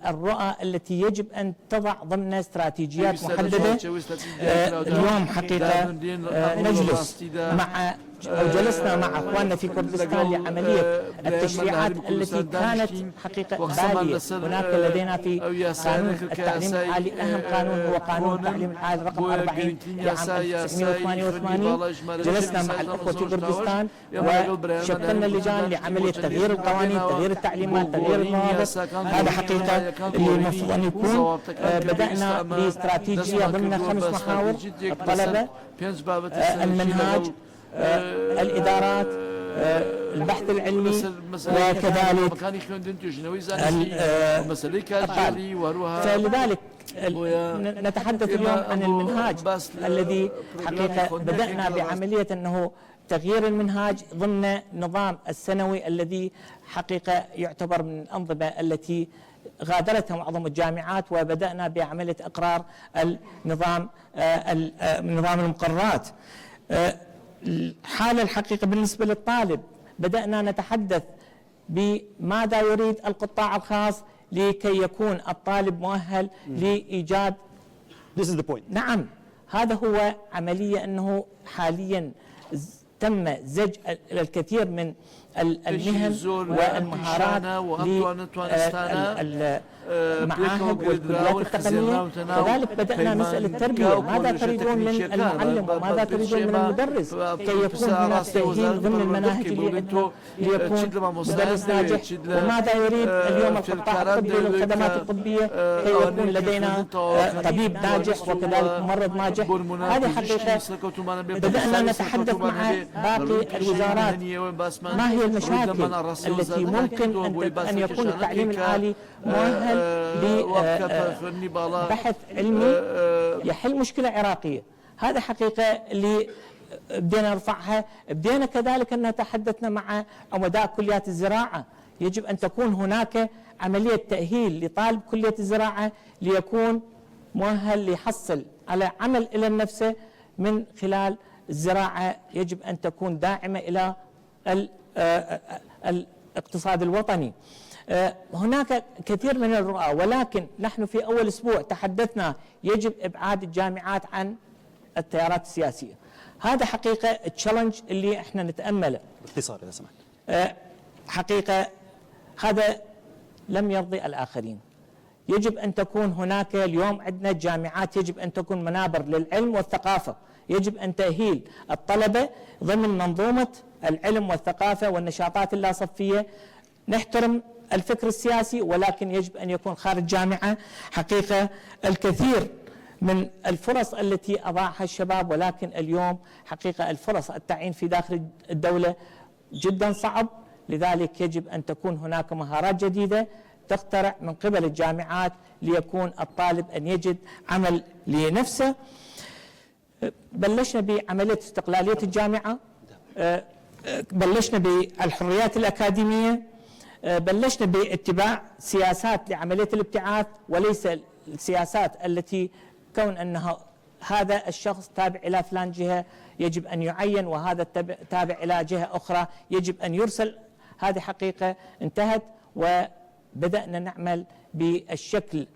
الرؤى التي يجب أن تضع ضمن استراتيجيات محددة. اليوم حقيقة نجلس مع أو جلسنا مع أخواننا في كردستان لعملية التشريعات التي كانت حقيقة بالية. هناك لدينا في قانون التعليم العالي أهم قانون هو قانون التعليم العالي رقم 40 لعام 1988. جلسنا مع الأخوة في كردستان وشكلنا اللجان لعملية تغيير القوانين، تغيير التعليمات، تغيير المواقف. هذا حقيقة اللي المفروض أن يكون. بدأنا باستراتيجية ضمن 5 محاور: الطلبة، المنهاج، الإدارات، البحث العلمي، وكذلك فلذلك نتحدث اليوم عن المنهاج الذي حقيقة بدأنا بعملية أنه تغيير المنهاج ضمن نظام السنوي الذي حقيقة يعتبر من الأنظمة التي غادرتها معظم الجامعات، وبدأنا بعملية إقرار نظام المقررات. الحالة الحقيقة بالنسبة للطالب بدأنا نتحدث بماذا يريد القطاع الخاص لكي يكون الطالب مؤهل لإيجاد. This is the point. نعم، هذا هو عملية أنه حاليا تم زج الكثير من المهن والمهارات للمعاهد والكليات التقنية. كذلك بدأنا نسأل التربية ماذا تريدون من المعلم وماذا تريدون من المدرس كي يكون هناك تأهيل ضمن المناهج ليكون مدرس ناجح، وماذا يريد اليوم القطاع الطبي للخدمات الطبية كي يكون لدينا طبيب ناجح وكذلك ممرض ناجح. هذه حقيقة بدأنا نتحدث مع باقي الوزارات ما هي المشاكل التي ممكن أن يكون التعليم العالي مؤهل لبحث علمي يحل مشكلة عراقية. هذا حقيقة اللي بدينا نرفعها. بدينا كذلك أن تحدثنا مع عمداء كليات الزراعة. يجب أن تكون هناك عملية تأهيل لطالب كلية الزراعة ليكون مؤهل ليحصل على عمل إلى نفسه من خلال الزراعة. يجب أن تكون داعمة إلى الاقتصاد الوطني. هناك كثير من الرؤى، ولكن نحن في أول أسبوع تحدثنا يجب إبعاد الجامعات عن التيارات السياسية. هذا حقيقة التشالنج اللي احنا نتأمله. باختصار إذا سمحت. حقيقة هذا لم يرضي الآخرين. يجب أن تكون هناك اليوم عندنا جامعات يجب أن تكون منابر للعلم والثقافة. يجب أن تأهيل الطلبة ضمن منظومة العلم والثقافة والنشاطات اللاصفية. نحترم الفكر السياسي، ولكن يجب أن يكون خارج جامعة. حقيقة الكثير من الفرص التي أضاعها الشباب، ولكن اليوم حقيقة الفرص التعيين في داخل الدولة جدا صعب. لذلك يجب أن تكون هناك مهارات جديدة تخترع من قبل الجامعات ليكون الطالب أن يجد عمل لنفسه. بلشنا بعملية استقلالية الجامعة، بلشنا بالحريات الأكاديمية، بلشنا باتباع سياسات لعملية الابتعاث وليس السياسات التي كون أنها هذا الشخص تابع إلى فلان جهة يجب أن يعين وهذا تابع إلى جهة أخرى يجب أن يرسل. هذه حقيقة انتهت، وبدأنا نعمل بالشكل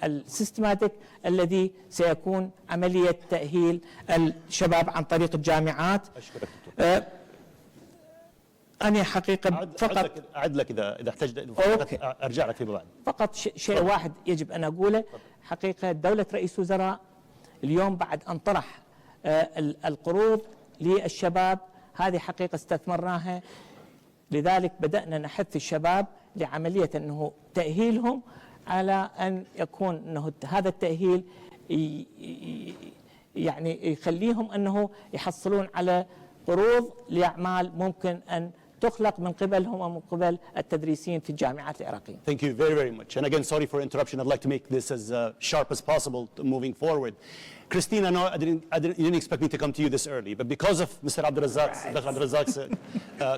السيستماتيك الذي سيكون عملية تأهيل الشباب عن طريق الجامعات. أنا حقيقة فقط أعد لك إذا احتجت أرجع لك فيما بعد. فقط شيء واحد يجب أن أقوله، حقيقة دولة رئيس وزراء اليوم بعد أن طرح القروض للشباب هذه حقيقة استثمرناها، لذلك بدأنا نحث الشباب لعملية أنه تأهيلهم على أن يكون أنه هذا التأهيل يعني يخليهم أنه يحصلون على قروض لأعمال ممكن أن تخلق من قبلهم ومن قبل التدريسين في الجامعات العراقية. Thank you very, very much. And again, sorry for interruption. I'd like to make this as sharp as possible moving forward. Christine, I know you didn't expect me to come to you this early, but because of Mr. Abdulrazak's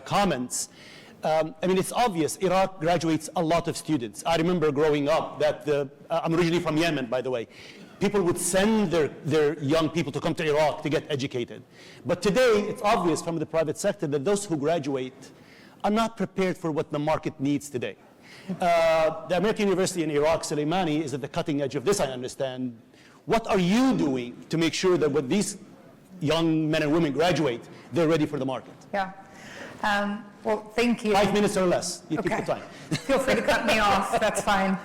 comments, I mean, it's obvious Iraq graduates a lot of students. I remember growing up that I'm originally from Yemen, by the way. People would send their young people to come to Iraq to get educated. But today, it's obvious from the private sector that those who graduate are not prepared for what the market needs today. The American University in Iraq, Soleimani, is at the cutting edge of this, I understand. What are you doing to make sure that when these young men and women graduate, they're ready for the market? Yeah. Well, thank you. 5 minutes or less. You keep the time. Feel free to cut me off. That's fine.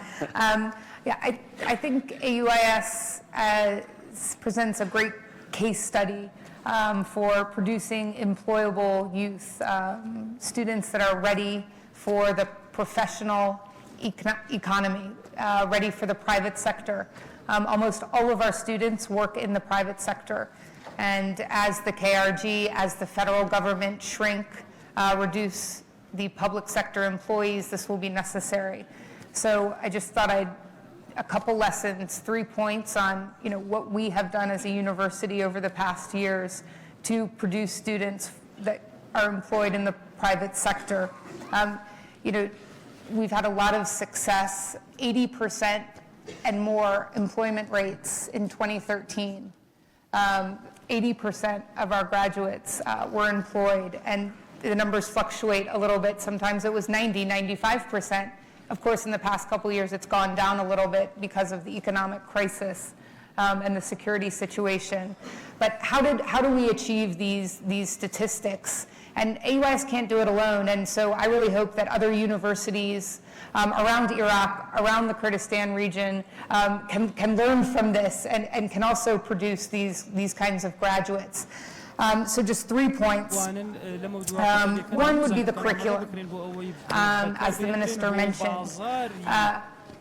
Yeah, I think AUIS presents a great case study for producing employable youth, students that are ready for the professional economy, ready for the private sector. Almost all of our students work in the private sector. And as the KRG, as the federal government shrink, reduce the public sector employees, this will be necessary. So I just thought a couple lessons, 3 points on what we have done as a university over the past years to produce students that are employed in the private sector. We've had a lot of success, 80% and more employment rates in 2013. 80% of our graduates were employed, and the numbers fluctuate a little bit. Sometimes it was 90, 95%. Of course, in the past couple of years, it's gone down a little bit because of the economic crisis and the security situation. But how do we achieve these statistics? And AUIS can't do it alone, and so I really hope that other universities around Iraq, around the Kurdistan region, can learn from this and can also produce these kinds of graduates. So just 3 points. One would be the curriculum, as the minister mentioned.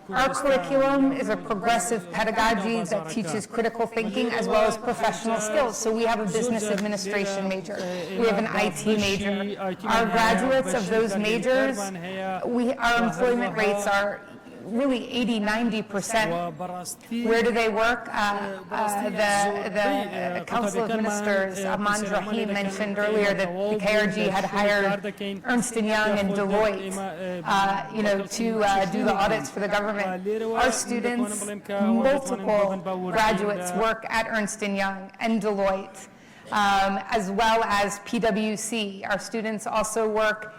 Our curriculum is a progressive pedagogy that teaches critical thinking as well as professional skills. So we have a business administration major. We have an IT major. Our graduates of those majors, our employment rates are really 80, 90%. Where do they work? The Council of Ministers, Aman Rahim, mentioned earlier that the KRG had hired Ernst & Young and Deloitte, to do the audits for the government. Our students, multiple graduates work at Ernst & Young and Deloitte, as well as PwC. Our students also work,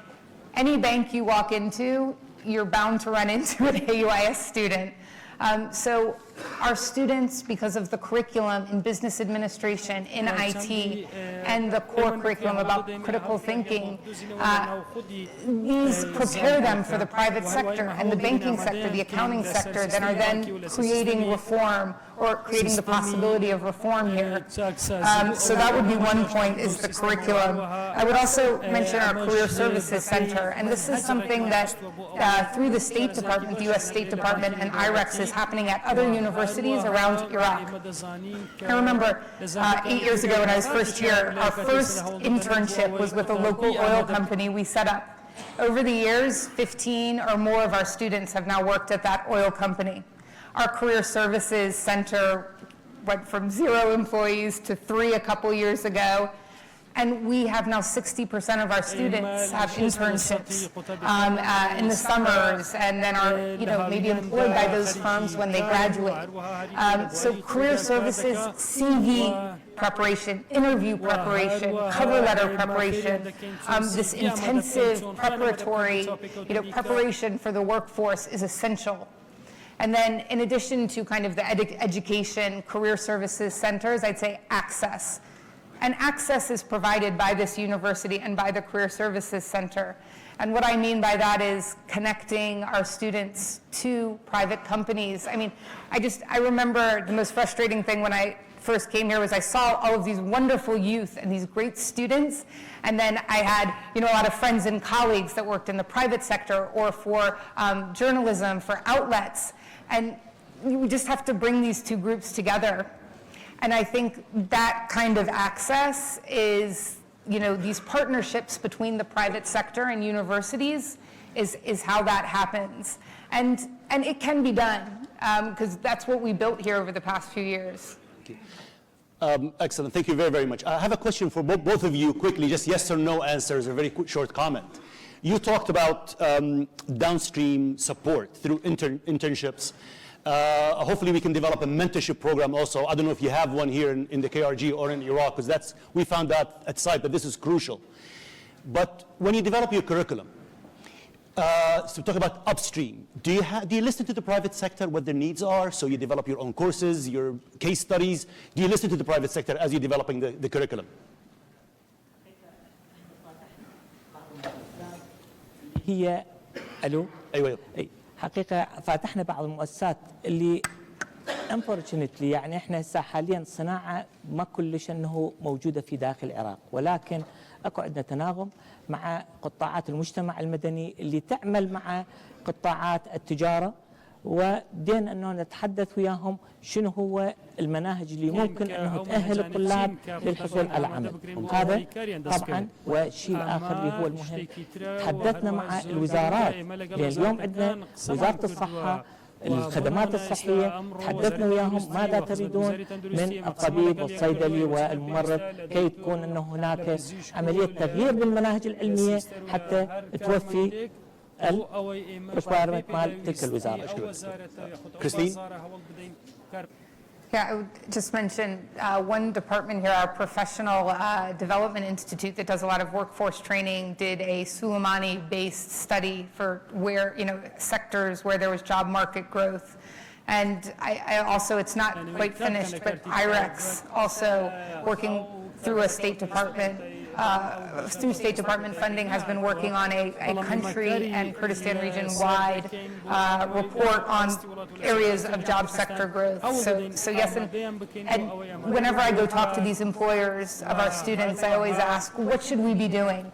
any bank you walk into, you're bound to run into an AUIS student. So our students, because of the curriculum in business administration, in IT, and the core curriculum about critical thinking, these prepare them for the private sector and the banking sector, the accounting sector, that are then creating reform or creating the possibility of reform here. So that would be one point, is the curriculum. I would also mention our Career Services Center, and this is something that through the State Department, the U.S. State Department and IREX is happening at other universities around Iraq. I remember 8 years ago when I was first here, our first internship was with a local oil company we set up Over the years, 15 or more of our students have now worked at that oil company. Our Career Services Center went from 0 employees to 3 a couple years ago. And we have now 60% of our students have internships in the summers, and then are, maybe employed by those firms when they graduate. So career services, CV preparation, interview preparation, cover letter preparation, this intensive preparatory, preparation for the workforce is essential. And then in addition to kind of the education, career services centers, I'd say access. And access is provided by this university and by the Career Services Center. And what I mean by that is connecting our students to private companies. I mean, I remember the most frustrating thing when I first came here was I saw all of these wonderful youth and these great students, and then I had, a lot of friends and colleagues that worked in the private sector or for journalism, for outlets, and we just have to bring these two groups together. And I think that kind of access is, these partnerships between the private sector and universities is how that happens. And it can be done, because that's what we built here over the past few years. Excellent. Thank you very, very much. I have a question for both of you quickly, just yes or no answers, a very short comment. You talked about downstream support through internships. Hopefully we can develop a mentorship program also. I don't know if you have one here in the KRG or in Iraq, because we found out at site that this is crucial. But when you develop your curriculum, so talk about upstream, do you listen to the private sector, what their needs are? So you develop your own courses, your case studies. Do you listen to the private sector as you're developing the curriculum? هي ألو أيوة. حقيقة فاتحنا بعض المؤسسات اللي unfortunately يعني احنا هسه حاليا صناعة ما كلش انه موجودة في داخل العراق، ولكن اكو عندنا تناغم مع قطاعات المجتمع المدني اللي تعمل مع قطاعات التجارة، ودين انه نتحدث وياهم شنو هو المناهج اللي ممكن انه تأهل الطلاب للحصول على عمل. هذا طبعا، والشيء الاخر اللي هو المهم تحدثنا مع الوزارات، لان اليوم عندنا وزارة الصحة، الخدمات الصحية، تحدثنا وياهم ماذا تريدون من الطبيب والصيدلي والممرض كي تكون انه هناك عملية تغيير بالمناهج العلمية حتى توفي الريكوايرمنت مال تلك الوزارة. Christine? Yeah, I would just mention one department here, our Professional Development Institute that does a lot of workforce training, did a Suleimani-based study for where, sectors where there was job market growth. And I also, it's not quite finished, but IREX also working through a State Department through State Department funding has been working on a country and Kurdistan region-wide report on areas of job sector growth. So yes, and whenever I go talk to these employers of our students, I always ask, what should we be doing?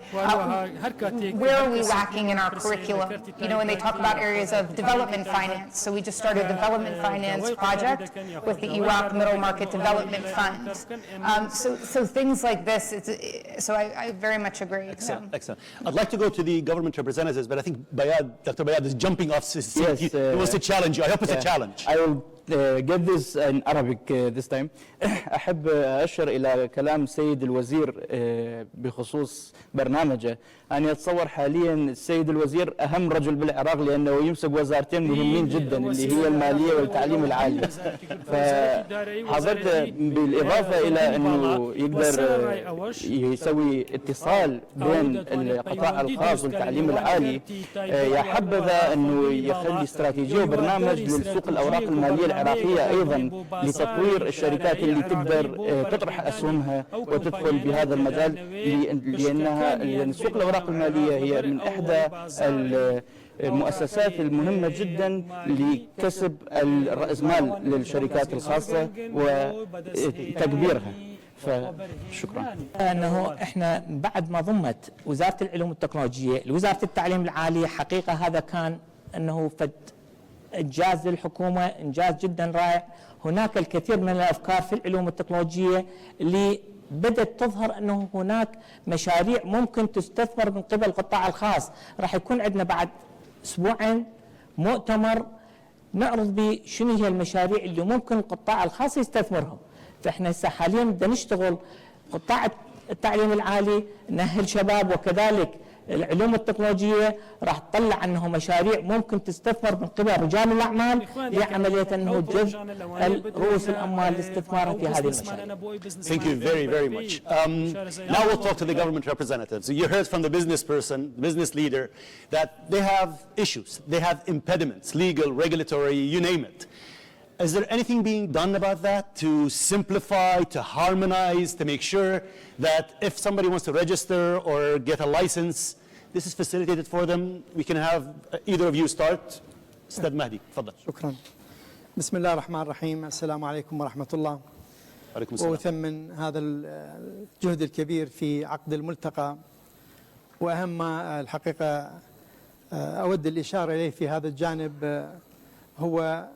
Where are we lacking in our curriculum? And they talk about areas of development finance. So we just started a development finance project with the Iraq Middle Market Development Fund. So things like this, so I very much agree. Excellent, excellent. I'd like to go to the government representatives, but I think Dr. Bayad is jumping off his seat. Yes, it was a challenge. I hope it's a challenge. I will get this in Arabic this time. أحب أشر إلى كلام السيد الوزير بخصوص برنامجه. أنا أتصور حاليا السيد الوزير أهم رجل بالعراق لأنه يمسك وزارتين مهمين جدا اللي هي المالية والتعليم العالي. فحضرت بالإضافة إلى أنه يقدر يسوي اتصال بين القطاع الخاص والتعليم العالي، يا حبذا أنه يخلي استراتيجية وبرنامج لسوق الأوراق المالية العراقية أيضا لتطوير الشركات اللي تقدر تطرح أسهمها وتدخل بهذا المجال، لأن سوق الأوراق المالية هي من إحدى المؤسسات المهمة جدا لكسب الرأسمال للشركات الخاصة وتكبيرها. فشكرا. أنه إحنا بعد ما ضمت وزارة العلوم والتكنولوجيا لوزارة التعليم العالي، حقيقة هذا كان أنه فد إنجاز للحكومة، إنجاز جدا رائع. هناك الكثير من الأفكار في العلوم والتكنولوجيا اللي بدأت تظهر أنه هناك مشاريع ممكن تستثمر من قبل القطاع الخاص. راح يكون عندنا بعد أسبوعين مؤتمر نعرض به شنو هي المشاريع اللي ممكن القطاع الخاص يستثمرها. فإحنا هسه حاليا بدنا نشتغل قطاع التعليم العالي، نأهل شباب، وكذلك العلوم التكنولوجية راح تطلع أنه مشاريع ممكن تستثمر من قبل رجال الأعمال لعملية أنه جذب رؤوس الأموال لاستثمارها في هذه المشاريع. Thank you very, very much. Now we'll talk to the government representatives. You heard from the business person, the business leader, that they have issues, they have impediments, legal, regulatory, you name it. Is there anything being done about that to simplify, to harmonize, to make sure that if somebody wants to register or get a license, this is facilitated for them? We can have either of you start. Ustad Mahdi, تفضل. شكرا. بسم الله الرحمن الرحيم. السلام عليكم ورحمة الله. عليكم السلام. وأثمن هذا الجهد الكبير في عقد الملتقى، وأهم ما الحقيقة أود الإشارة إليه في هذا الجانب هو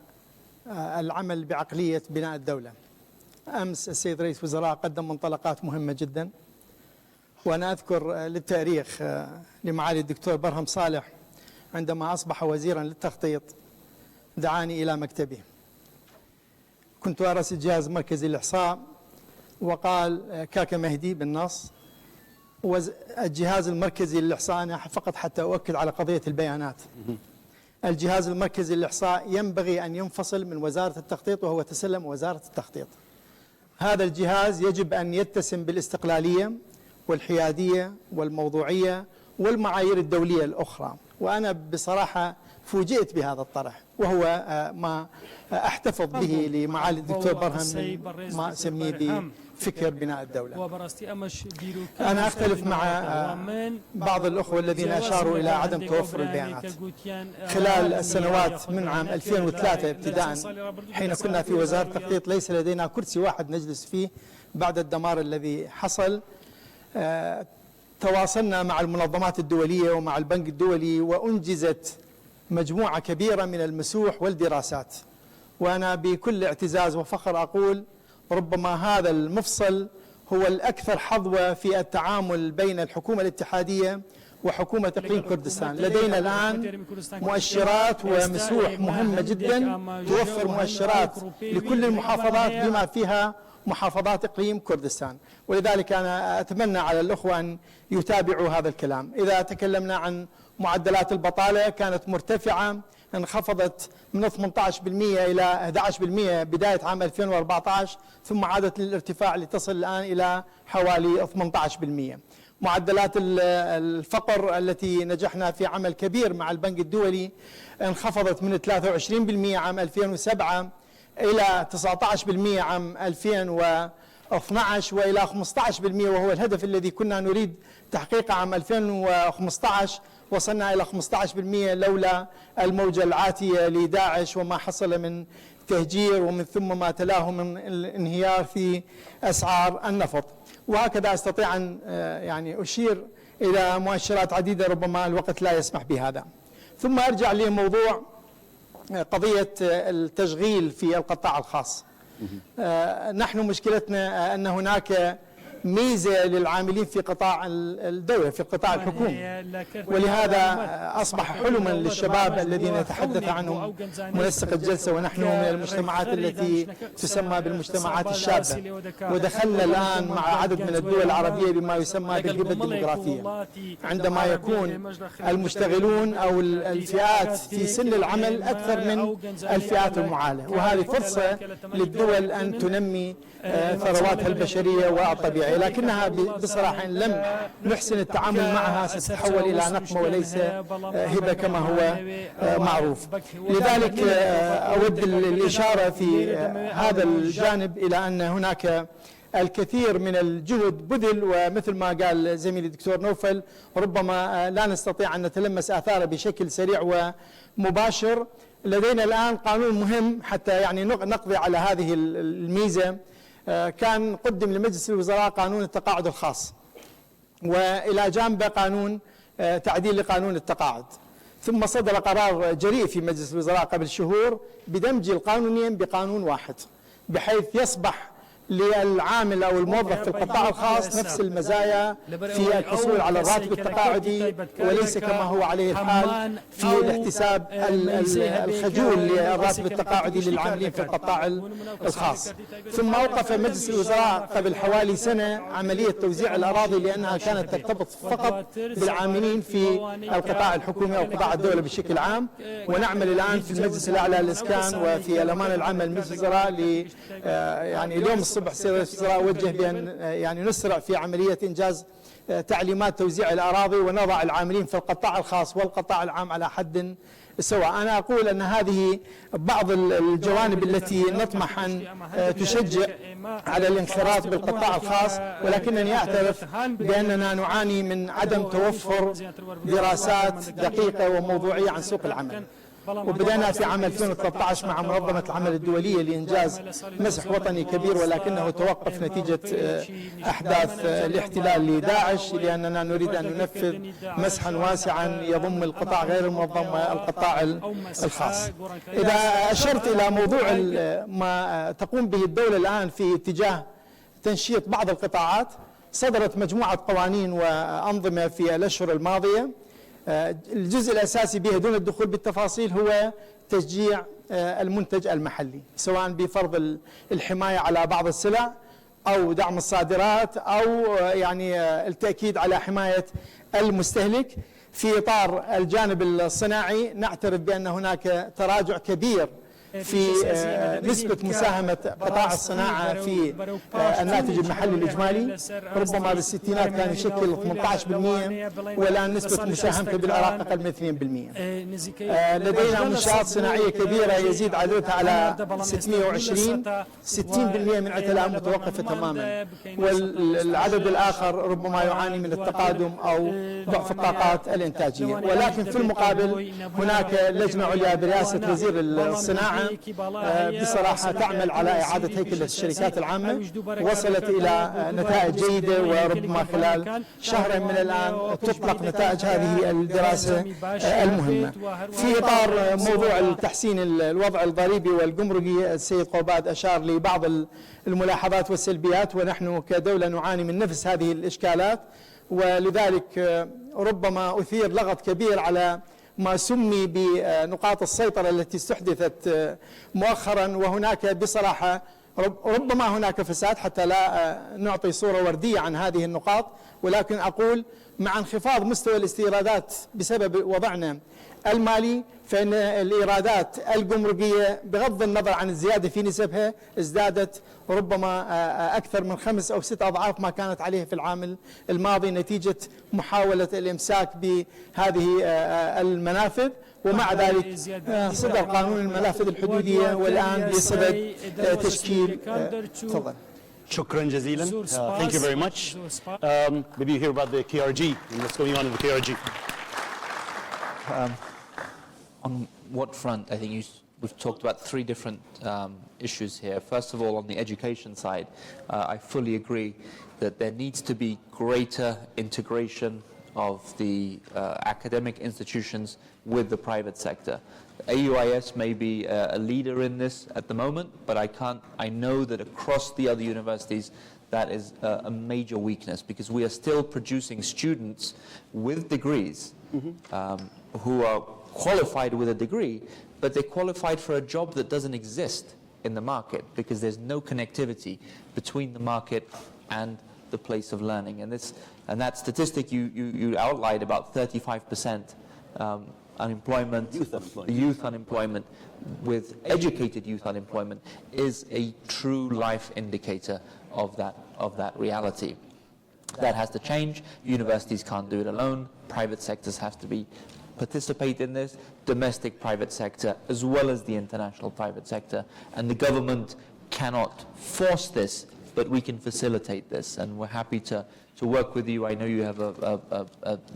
العمل بعقلية بناء الدولة. أمس السيد رئيس وزراء قدم منطلقات مهمة جدا، وأنا أذكر للتاريخ لمعالي الدكتور برهم صالح عندما أصبح وزيرا للتخطيط دعاني إلى مكتبه. كنت أرأس الجهاز المركزي للإحصاء، وقال كاكا مهدي بالنص الجهاز المركزي للإحصاء، أنا فقط حتى أؤكد على قضية البيانات، الجهاز المركزي للإحصاء ينبغي أن ينفصل من وزارة التخطيط وهو تسلم وزارة التخطيط. هذا الجهاز يجب أن يتسم بالاستقلالية والحيادية والموضوعية والمعايير الدولية الأخرى. وأنا بصراحة فوجئت بهذا الطرح، وهو ما أحتفظ به لمعالي الدكتور برهم ما أسميه بفكر بناء الدولة. أنا أختلف مع بعض الأخوة الذين أشاروا إلى عدم توفر البيانات. خلال السنوات من عام 2003 ابتداء حين كنا في وزارة التخطيط ليس لدينا كرسي واحد نجلس فيه بعد الدمار الذي حصل. تواصلنا مع المنظمات الدولية ومع البنك الدولي، وأنجزت مجموعة كبيرة من المسوح والدراسات. وأنا بكل اعتزاز وفخر أقول ربما هذا المفصل هو الأكثر حظوة في التعامل بين الحكومة الاتحادية وحكومة إقليم كردستان. لدينا الآن مؤشرات ومسوح مهمة جدا توفر مؤشرات لكل المحافظات بما فيها محافظات إقليم كردستان. ولذلك أنا أتمنى على الأخوة أن يتابعوا هذا الكلام. إذا تكلمنا عن معدلات البطالة كانت مرتفعة، انخفضت من 18% إلى 11% بداية عام 2014، ثم عادت للارتفاع لتصل الآن إلى حوالي 18%. معدلات الفقر التي نجحنا في عمل كبير مع البنك الدولي انخفضت من 23% عام 2007 إلى 19% عام 2012 وإلى 15%، وهو الهدف الذي كنا نريد تحقيقه عام 2015. وصلنا إلى 15% لولا الموجة العاتية لداعش وما حصل من تهجير ومن ثم ما تلاه من الانهيار في أسعار النفط. وهكذا أستطيع أن يعني أشير إلى مؤشرات عديدة، ربما الوقت لا يسمح بهذا. ثم أرجع لموضوع قضية التشغيل في القطاع الخاص. نحن مشكلتنا أن هناك ميزة للعاملين في قطاع الدولة، في القطاع الحكومي، ولهذا أصبح حلما للشباب الذين يتحدث عنهم منسق الجلسة. ونحن من المجتمعات التي تسمى بالمجتمعات الشابة، ودخلنا الآن مع عدد من الدول العربية بما يسمى بالهبة الديموغرافية، عندما يكون المشتغلون أو الفئات في سن العمل أكثر من الفئات المعالة. وهذه فرصة للدول أن تنمي ثرواتها البشرية والطبيعية، لكنها بصراحة إن لم نحسن التعامل معها ستتحول إلى نقمة وليس هبة كما هو معروف. لذلك أود الإشارة في هذا الجانب إلى أن هناك الكثير من الجهد بذل، ومثل ما قال زميلي الدكتور نوفل ربما لا نستطيع أن نتلمس آثاره بشكل سريع ومباشر. لدينا الآن قانون مهم حتى يعني نقضي على هذه الميزة. كان قدم لمجلس الوزراء قانون التقاعد الخاص، وإلى جانبه قانون تعديل لقانون التقاعد، ثم صدر قرار جريء في مجلس الوزراء قبل شهور بدمج القانونين بقانون واحد، بحيث يصبح للعامل أو الموظف في القطاع الخاص نفس المزايا في الحصول على الراتب التقاعدي، وليس كما هو عليه الحال في الاحتساب الخجول للراتب التقاعدي للعاملين في القطاع الخاص. ثم أوقف مجلس الوزراء قبل حوالي سنة عملية توزيع الأراضي لأنها كانت ترتبط فقط بالعاملين في القطاع الحكومي أو قطاع الدولة بشكل عام، ونعمل الآن في المجلس الأعلى للإسكان وفي الأمانة العامة لمجلس الوزراء يعني اليوم الصبح سيد رئيس الوزراء وجه بأن يعني نسرع في عملية إنجاز تعليمات توزيع الأراضي ونضع العاملين في القطاع الخاص والقطاع العام على حد سواء. أنا أقول أن هذه بعض الجوانب التي نطمح أن تشجع على الانخراط بالقطاع الخاص، ولكنني أعترف بأننا نعاني من عدم توفر دراسات دقيقة وموضوعية عن سوق العمل. وبدأنا في عام 2013 مع منظمة العمل الدولية لإنجاز مسح وطني كبير، ولكنه توقف نتيجة أحداث الاحتلال لداعش، لأننا نريد أن ننفذ مسحا واسعا يضم القطاع غير المنظم والقطاع الخاص. إذا أشرت إلى موضوع ما تقوم به الدولة الآن في اتجاه تنشيط بعض القطاعات، صدرت مجموعة قوانين وأنظمة في الأشهر الماضية. الجزء الأساسي بها دون الدخول بالتفاصيل هو تشجيع المنتج المحلي، سواء بفرض الحماية على بعض السلع أو دعم الصادرات أو يعني التأكيد على حماية المستهلك. في إطار الجانب الصناعي نعترف بأن هناك تراجع كبير في نسبة مساهمة قطاع الصناعة في الناتج المحلي الإجمالي. ربما بالستينات كان يشكل 18%، والآن نسبة مساهمته بالعراق أقل من 2%. لدينا منشآت صناعية كبيرة يزيد عددها على 620، 60% من الآن متوقفة تماما، والعدد الآخر ربما يعاني من التقادم أو ضعف الطاقات الإنتاجية. ولكن في المقابل هناك لجنة عليا برئاسة وزير الصناعة بصراحة تعمل على إعادة هيكلة الشركات العامة، وصلت إلى نتائج جيدة، وربما خلال شهر من الآن تطلق نتائج هذه الدراسة المهمة. في إطار موضوع التحسين الوضع الضريبي والجمركي، السيد قوباد أشار لبعض الملاحظات والسلبيات، ونحن كدولة نعاني من نفس هذه الإشكالات، ولذلك ربما أثير لغط كبير على ما سمي بنقاط السيطرة التي استحدثت مؤخرا. وهناك بصراحة ربما هناك فساد، حتى لا نعطي صورة وردية عن هذه النقاط، ولكن أقول مع انخفاض مستوى الاستيرادات بسبب وضعنا المالي، فإن الإيرادات الجمركية بغض النظر عن الزيادة في نسبها ازدادت ربما أكثر من 5 أو 6 أضعاف ما كانت عليه في العام الماضي، نتيجة محاولة الإمساك بهذه المنافذ. ومع ذلك صدر قانون المنافذ الحدودية، والآن بصدد تشكيل. تفضل. شكرا جزيلا. Thank you very much. Maybe you hear about the KRG and what's going on in the KRG. On what front? I think we've talked about 3 different issues here. First of all, on the education side, I fully agree that there needs to be greater integration of the academic institutions with the private sector. AUIS may be a leader in this at the moment, but I know that across the other universities that is a major weakness, because we are still producing students with degrees who are qualified with a degree, but they're qualified for a job that doesn't exist in the market, because there's no connectivity between the market and the place of learning. And that statistic you outlined, about 35% unemployment, youth unemployment, with educated youth unemployment, is a true life indicator of that reality. That has to change. Universities can't do it alone. Private sectors have to participate in this, domestic private sector as well as the international private sector, and the government cannot force this, but we can facilitate this, and we're happy to work with you. I know you have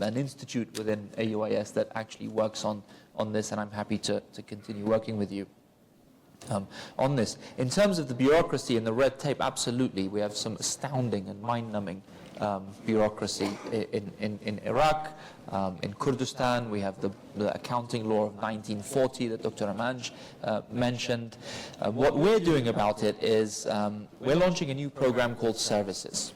an institute within AUIS that actually works on this, and I'm happy to continue working with you on this. In terms of the bureaucracy and the red tape, absolutely, we have some astounding and mind-numbing bureaucracy in Iraq. In Kurdistan, we have the accounting law of 1940 that Dr. Amanj mentioned. What we're doing about it is we're launching a new program called Services.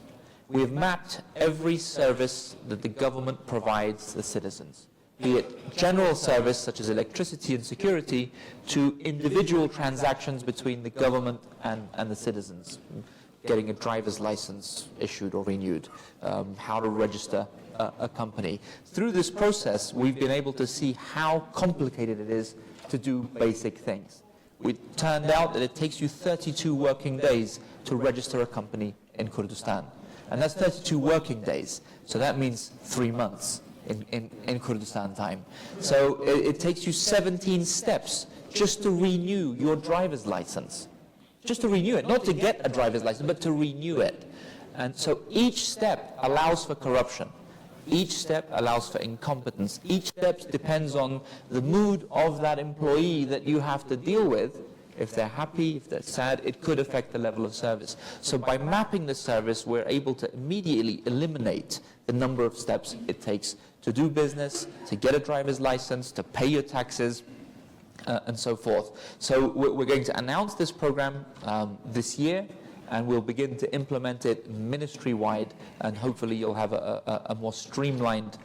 We have mapped every service that the government provides the citizens, be it general service such as electricity and security, to individual transactions between the government and the citizens, getting a driver's license issued or renewed, how to register a company. Through this process, we've been able to see how complicated it is to do basic things. It turned out that it takes you 32 working days to register a company in Kurdistan. And that's 32 working days. So that means 3 months in Kurdistan time. So it takes you 17 steps just to renew your driver's license. Just to renew it, not to get a driver's license, but to renew it. And so each step allows for corruption. Each step allows for incompetence. Each step depends on the mood of that employee that you have to deal with. If they're happy, if they're sad, it could affect the level of service. So by mapping the service, we're able to immediately eliminate the number of steps it takes to do business, to get a driver's license, to pay your taxes, and so forth. So we're going to announce this program this year, and we'll begin to implement it ministry-wide, and hopefully you'll have a more streamlined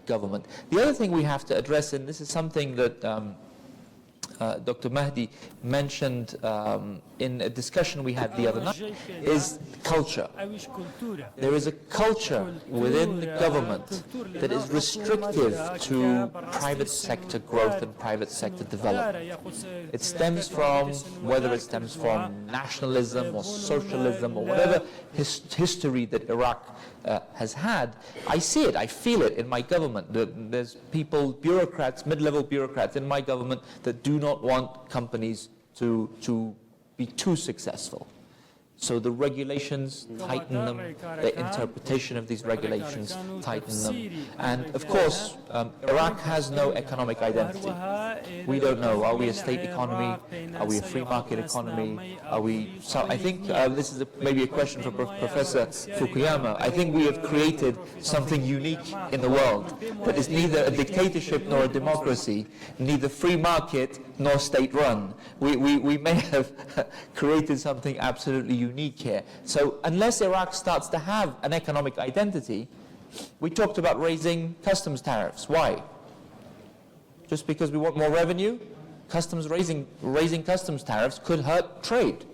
government. The other thing we have to address, and this is something that Dr. Mahdi mentioned in a discussion we had the other night, is culture. There is a culture within the government that is restrictive to private sector growth and private sector development. It stems from, whether it stems from nationalism or socialism or whatever history that Iraq has had. I see it, I feel it in my government. There's people, bureaucrats, mid-level bureaucrats in my government that do not want companies to be too successful. So the regulations tighten them, the interpretation of these regulations tighten them. And of course, Iraq has no economic identity. We don't know, are we a state economy? Are we a free market economy? Are we, so I think this is maybe a question for Professor Fukuyama. I think we have created something unique in the world that is neither a dictatorship nor a democracy, neither free market nor state-run. We may have created something absolutely unique here. So unless Iraq starts to have an economic identity, we talked about raising customs tariffs. Why? Just because we want more revenue? Raising customs tariffs could hurt trade,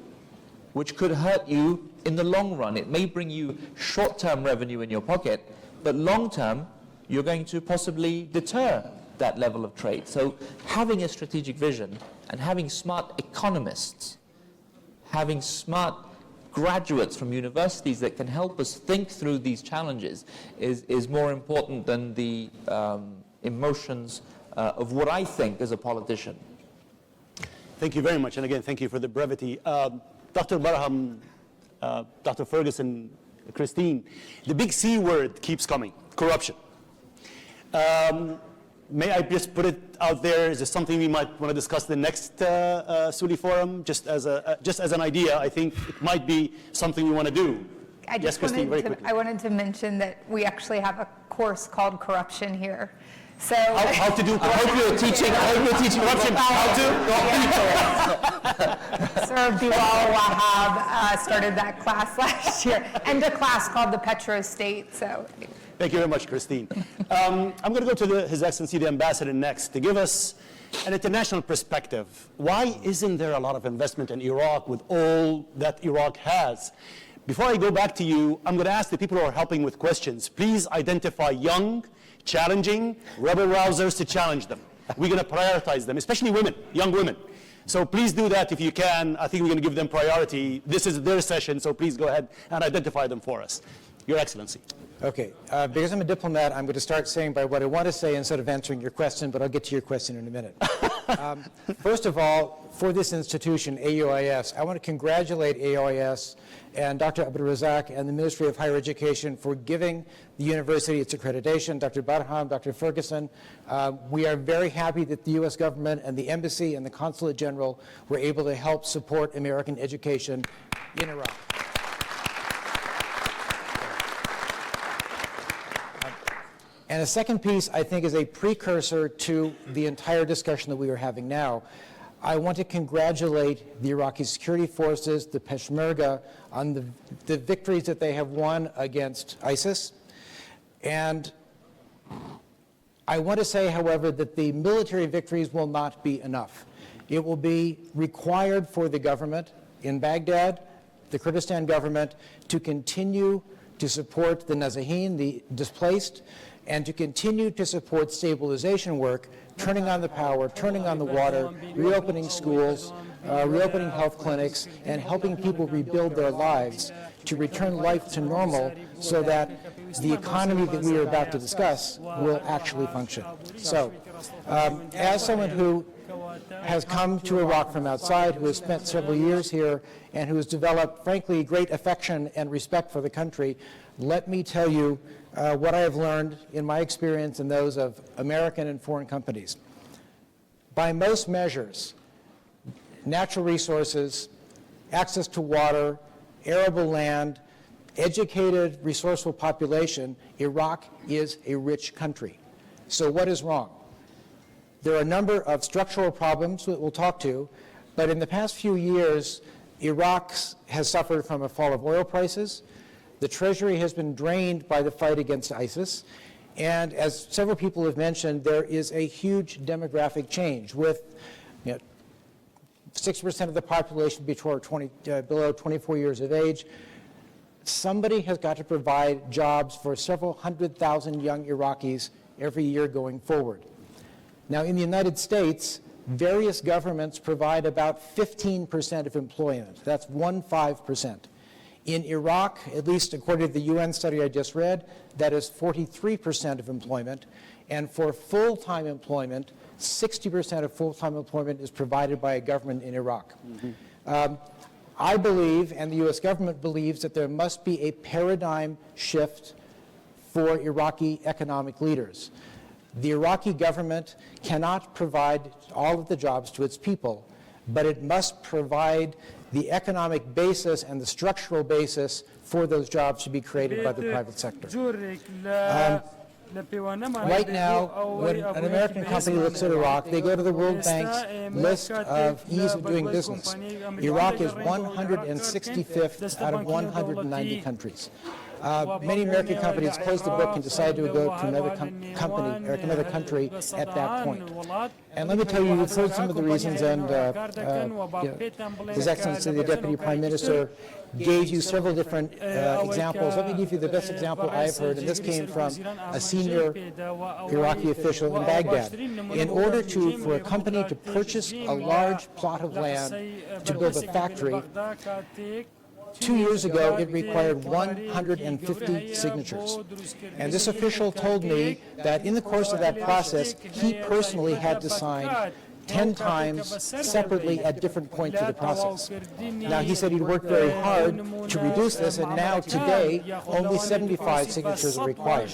which could hurt you in the long run. It may bring you short-term revenue in your pocket, but long-term, you're going to possibly deter that level of trade. So having a strategic vision and having smart economists, having smart graduates from universities that can help us think through these challenges is more important than the emotions of what I think as a politician. Thank you very much. And again, thank you for the brevity. Dr. Barham, Dr. Ferguson, Christine, the big C word keeps coming, corruption. May I just put it out there? Is this something we might want to discuss the next Suli Forum? Just as an idea, I think it might be something we want to do. Yes, Christine, very quickly. I wanted to mention that we actually have a course called Corruption here. So how to do corruption? I hope you're teaching corruption. How to? Sir Bilal Wahab started that class last year, and a class called the Petro State. So. Thank you very much, Christine. I'm going to go to His Excellency the Ambassador next to give us an international perspective. Why isn't there a lot of investment in Iraq with all that Iraq has? Before I go back to you, I'm going to ask the people who are helping with questions, please identify young, challenging, rebel-rousers to challenge them. We're going to prioritize them, especially women, young women. So please do that if you can. I think we're going to give them priority. This is their session, so please go ahead and identify them for us. Your Excellency. Okay, because I'm a diplomat, I'm going to start saying by what I want to say instead of answering your question, but I'll get to your question in a minute. First of all, for this institution, AUIS, I want to congratulate AUIS and Dr. Abdul Razak and the Ministry of Higher Education for giving the university its accreditation. Dr. Barham, Dr. Ferguson, we are very happy that the U.S. government and the embassy and the consulate general were able to help support American education in Iraq. And the second piece, I think, is a precursor to the entire discussion that we are having now. I want to congratulate the Iraqi security forces, the Peshmerga, on the victories that they have won against ISIS. And I want to say, however, that the military victories will not be enough. It will be required for the government in Baghdad, the Kurdistan government, to continue to support the Nazahin, the displaced, and to continue to support stabilization work, turning on the power, turning on the water, reopening schools, reopening health clinics, and helping people rebuild their lives to return life to normal so that the economy that we are about to discuss will actually function. So, as someone who has come to Iraq from outside, who has spent several years here, and who has developed, frankly, great affection and respect for the country, let me tell you what I have learned in my experience and those of American and foreign companies. By most measures, natural resources, access to water, arable land, educated, resourceful population, Iraq is a rich country. So what is wrong? There are a number of structural problems that we'll talk to, but in the past few years, Iraq has suffered from a fall of oil prices. The treasury has been drained by the fight against ISIS. And as several people have mentioned, there is a huge demographic change with 6% of the population below 24 years of age. Somebody has got to provide jobs for several 100,000 young Iraqis every year going forward. Now, in the United States, various governments provide about 15% of employment. That's 15%. In Iraq, at least according to the UN study I just read, that is 43% of employment. And for full-time employment, 60% of full-time employment is provided by a government in Iraq. I believe, and the U.S. government believes, that there must be a paradigm shift for Iraqi economic leaders. The Iraqi government cannot provide all of the jobs to its people, but it must provide the economic basis and the structural basis for those jobs to be created by the private sector. Right now, when an American company looks at Iraq, they go to the World Bank's list of ease of doing business. Iraq is 165th out of 190 countries. Many American companies closed the book and decided to go to another company or another country at that point. And let me tell you, you've heard some of the reasons, and His Excellency the Deputy Prime Minister gave you several different examples. Let me give you the best example I've heard, and this came from a senior Iraqi official in Baghdad. In order for a company to purchase a large plot of land to build a factory, 2 years ago, it required 150 signatures. And this official told me that in the course of that process, he personally had to sign 10 times separately at different points of the process. Now, he said he'd worked very hard to reduce this, and now, today, only 75 signatures are required.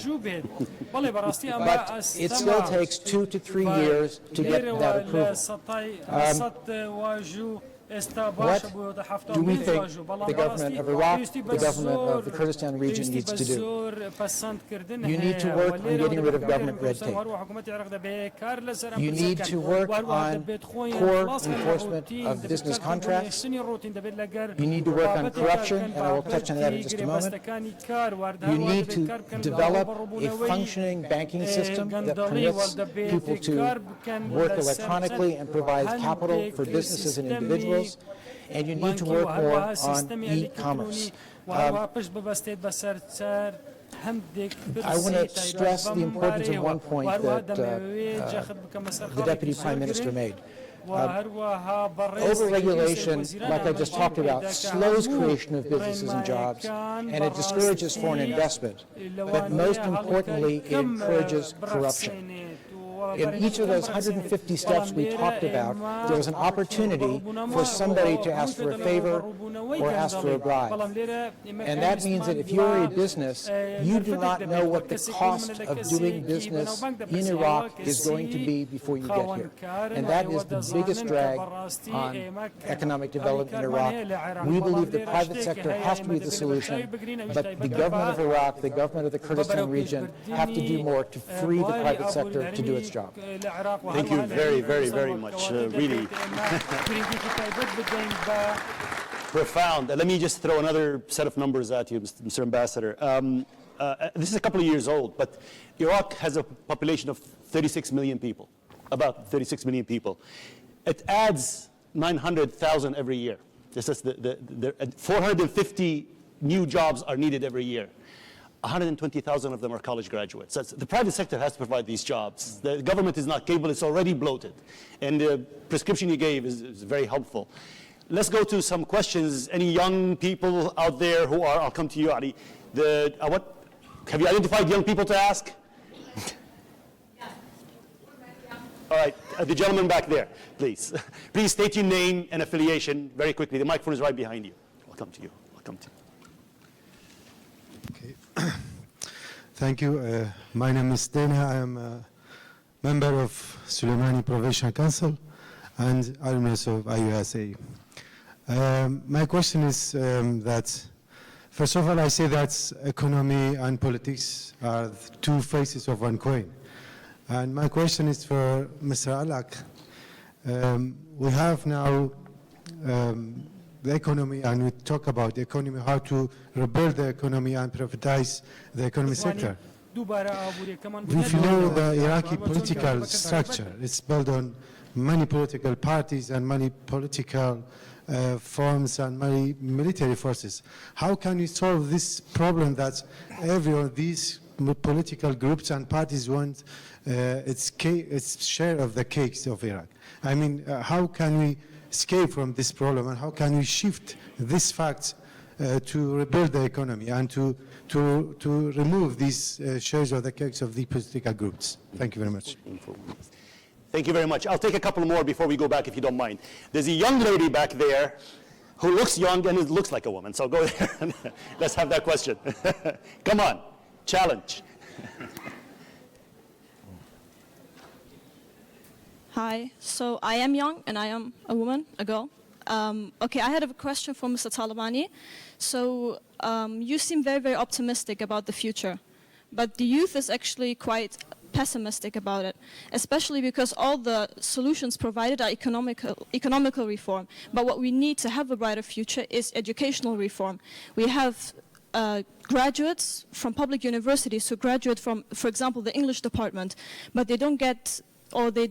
But it still takes 2 to 3 years to get that approval. What do we think the government of Iraq, the government of the Kurdistan region needs to do? You need to work on getting rid of government red tape. You need to work on core enforcement of business contracts. You need to work on corruption, and I will touch on that in just a moment. You need to develop a functioning banking system that permits people to work electronically and provides capital for businesses and individuals. And you need to work more on e-commerce. I want to stress the importance of one point that the Deputy Prime Minister made. Overregulation, like I just talked about, slows creation of businesses and jobs, and it discourages foreign investment. But most importantly, it encourages corruption. In each of those 150 steps we talked about, there was an opportunity for somebody to ask for a favor or ask for a bribe. And that means that if you're a business, you do not know what the cost of doing business in Iraq is going to be before you get here. And that is the biggest drag on economic development in Iraq. We believe the private sector has to be the solution, but the government of Iraq, the government of the Kurdistan region have to do more to free the private sector to do its job. Thank you very, very, very much. Really profound. Let me just throw another set of numbers at you, Mr. Ambassador. This is a couple of years old, but Iraq has a population of 36 million people, about 36 million people. It adds 900,000 every year. This is the 450 new jobs are needed every year. 120,000 of them are college graduates. The private sector has to provide these jobs. The government is not capable, it's already bloated. And the prescription you gave is very helpful. Let's go to some questions. Any young people out there who are, I'll come to you, Ali. Have you identified young people to ask? All right, the gentleman back there, please. Please state your name and affiliation very quickly. The microphone is right behind you. I'll come to you. I'll come to you. Thank you. My name is Dana. I am a member of Suleimani Provincial Council and alumnus of IUSA. My question is that, first of all, I say that economy and politics are two faces of one coin. And my question is for Mr. Alak. We have now the economy, and we talk about the economy, how to rebuild the economy and privatize the economy sector. If you know the Iraqi political structure, it's built on many political parties and many political forms and many military forces. How can we solve this problem that every of these political groups and parties want its share of the cakes of Iraq? I mean, how can we escape from this problem, and how can we shift this fact to rebuild the economy and to remove these shares of the cakes of the political groups? Thank you very much. Thank you very much. I'll take a couple more before we go back, if you don't mind. There's a young lady back there who looks young and looks like a woman, so go there and let's have that question. Come on, challenge. Hi, so I am young and I am a woman, a girl. Okay, I had a question for Mr. Talabani. So you seem very, very optimistic about the future, but the youth is actually quite pessimistic about it, especially because all the solutions provided are economical reform. But what we need to have a brighter future is educational reform. We have graduates from public universities who graduate from, for example, the English department, but they don't get, or they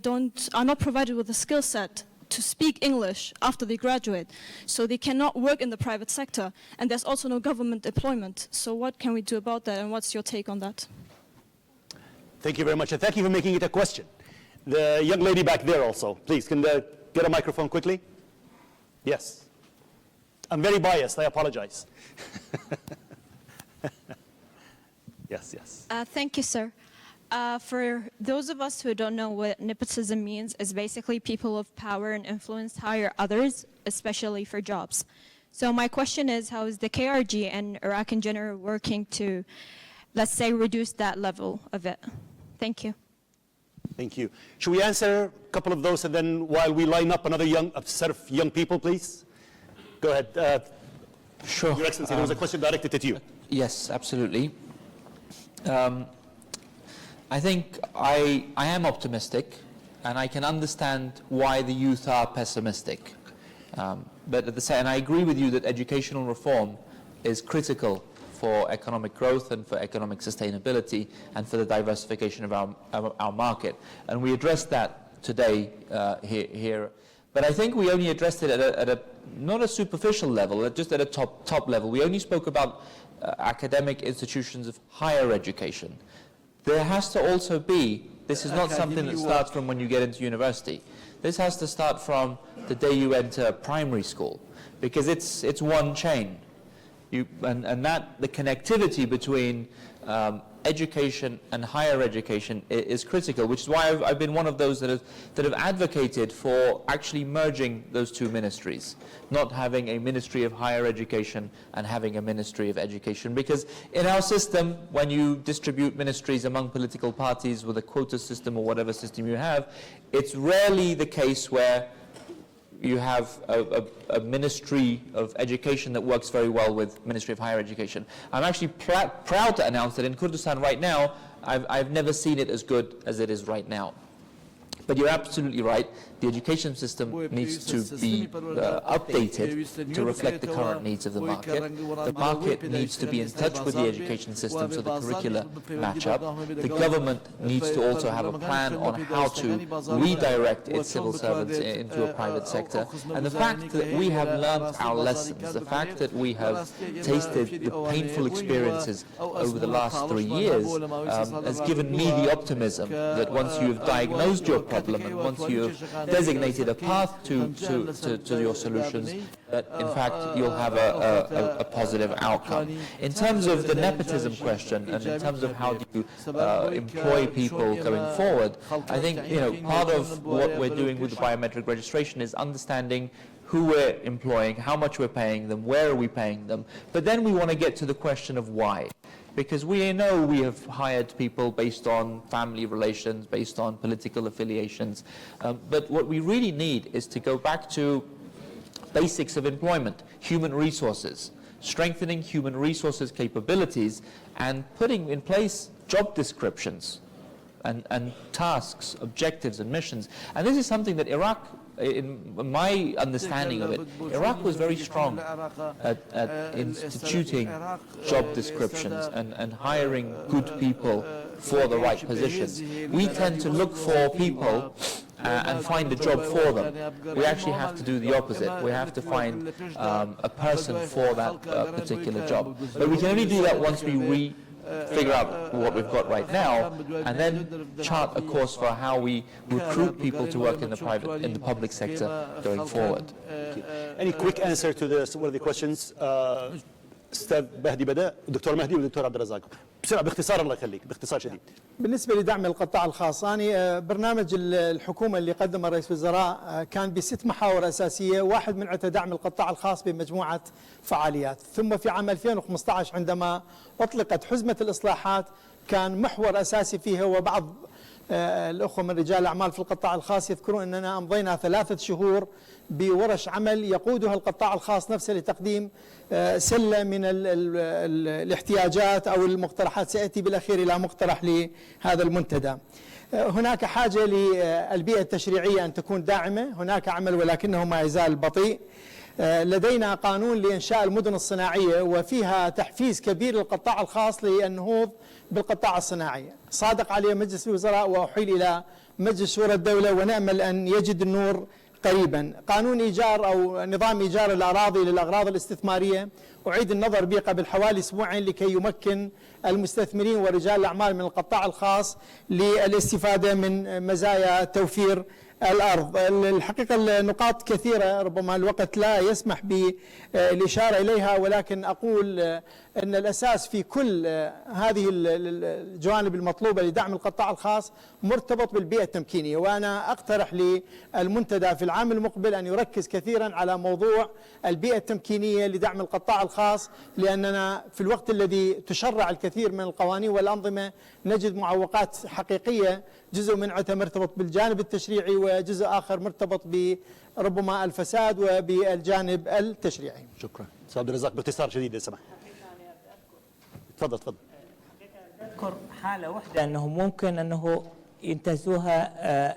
are not provided with a skill set to speak English after they graduate. So they cannot work in the private sector, and there's also no government employment. So what can we do about that, and what's your take on that? Thank you very much, and thank you for making it a question. The young lady back there also, please, can get a microphone quickly? Yes. I'm very biased, I apologize. Yes, yes. Thank you, sir. For those of us who don't know what nepotism means, is basically people of power and influence hire others, especially for jobs. So my question is, how is the KRG and Iraq in general working to, let's say, reduce that level of it? Thank you. Thank you. Should we answer a couple of those, and then while we line up another set of young people, please? Go ahead. Sure. Your Excellency, there was a question directed at you. Yes, absolutely. I think I am optimistic, and I can understand why the youth are pessimistic. But at the same, and I agree with you that educational reform is critical for economic growth and for economic sustainability and for the diversification of our market. And we addressed that today here. But I think we only addressed it at a not a superficial level, just at a top level. We only spoke about academic institutions of higher education. There has to also be, this is not something that starts from when you get into university. This has to start from the day you enter primary school, because it's one chain. And that the connectivity between education and higher education is critical, which is why I've been one of those that have advocated for actually merging those two ministries, not having a Ministry of Higher Education and having a Ministry of Education. Because in our system, when you distribute ministries among political parties with a quota system or whatever system you have, it's rarely the case where you have a Ministry of Education that works very well with Ministry of Higher Education. I'm actually proud to announce that in Kurdistan right now, I've never seen it as good as it is right now. But you're absolutely right. The education system needs to be updated to reflect the current needs of the market. The market needs to be in touch with the education system so the curricula match up. The government needs to also have a plan on how to redirect its civil servants into a private sector. And the fact that we have learned our lessons, the fact that we have tasted the painful experiences over the last 3 years has given me the optimism that once you have diagnosed your problem and once you have designated a path to your solutions, that in fact you'll have a positive outcome. In terms of the nepotism question and in terms of how do you employ people going forward, I think part of what we're doing with the biometric registration is understanding who we're employing, how much we're paying them, where are we paying them, but then we want to get to the question of why. Because we know we have hired people based on family relations, based on political affiliations. But what we really need is to go back to basics of employment, human resources, strengthening human resources capabilities, and putting in place job descriptions and tasks, objectives, and missions. And this is something that Iraq, in my understanding of it, Iraq was very strong at instituting job descriptions and hiring good people for the right positions. We tend to look for people and find a job for them. We actually have to do the opposite. We have to find a person for that particular job. But we can only do that once we figure out what we've got right now, and then chart a course for how we recruit people to work in the public sector going forward. Any quick answer to one of the questions? أستاذ مهدي بدأ، الدكتور مهدي والدكتور عبد الرزاق. بسرعة باختصار الله يخليك، باختصار شديد. بالنسبة لدعم القطاع الخاص، أنا برنامج الحكومة اللي قدمه رئيس الوزراء كان ب6 محاور أساسية، واحد من دعم القطاع الخاص بمجموعة فعاليات. ثم في عام 2015 عندما أطلقت حزمة الإصلاحات كان محور أساسي فيها، وبعض الأخوة من رجال الأعمال في القطاع الخاص يذكرون أننا أمضينا 3 شهور بورش عمل يقودها القطاع الخاص نفسه لتقديم سلة من الاحتياجات أو المقترحات. سيأتي بالأخير إلى مقترح لهذا المنتدى. هناك حاجة للبيئة التشريعية أن تكون داعمة، هناك عمل ولكنه ما يزال بطيء. لدينا قانون لإنشاء المدن الصناعية وفيها تحفيز كبير للقطاع الخاص للنهوض بالقطاع الصناعي، صادق عليه مجلس الوزراء وأحيل إلى مجلس شورى الدولة ونأمل أن يجد النور قريبا. قانون إيجار أو نظام إيجار الأراضي للأغراض الاستثمارية أعيد النظر به قبل حوالي أسبوعين لكي يمكن المستثمرين ورجال الأعمال من القطاع الخاص للاستفادة من مزايا توفير الأرض. الحقيقة النقاط كثيرة ربما الوقت لا يسمح بالإشارة إليها، ولكن أقول أن الأساس في كل هذه الجوانب المطلوبة لدعم القطاع الخاص مرتبط بالبيئة التمكينية. وأنا أقترح للمنتدى في العام المقبل أن يركز كثيرا على موضوع البيئة التمكينية لدعم القطاع الخاص، لأننا في الوقت الذي تشرع الكثير من القوانين والأنظمة نجد معوقات حقيقية، جزء منها مرتبط بالجانب التشريعي وجزء آخر مرتبط بربما الفساد وبالجانب التشريعي. شكرا. أستاذ عبد الرزاق باختصار شديد إذا سمحت. تفضل. أذكر حالة واحدة أنه ممكن أنه ينتهزوها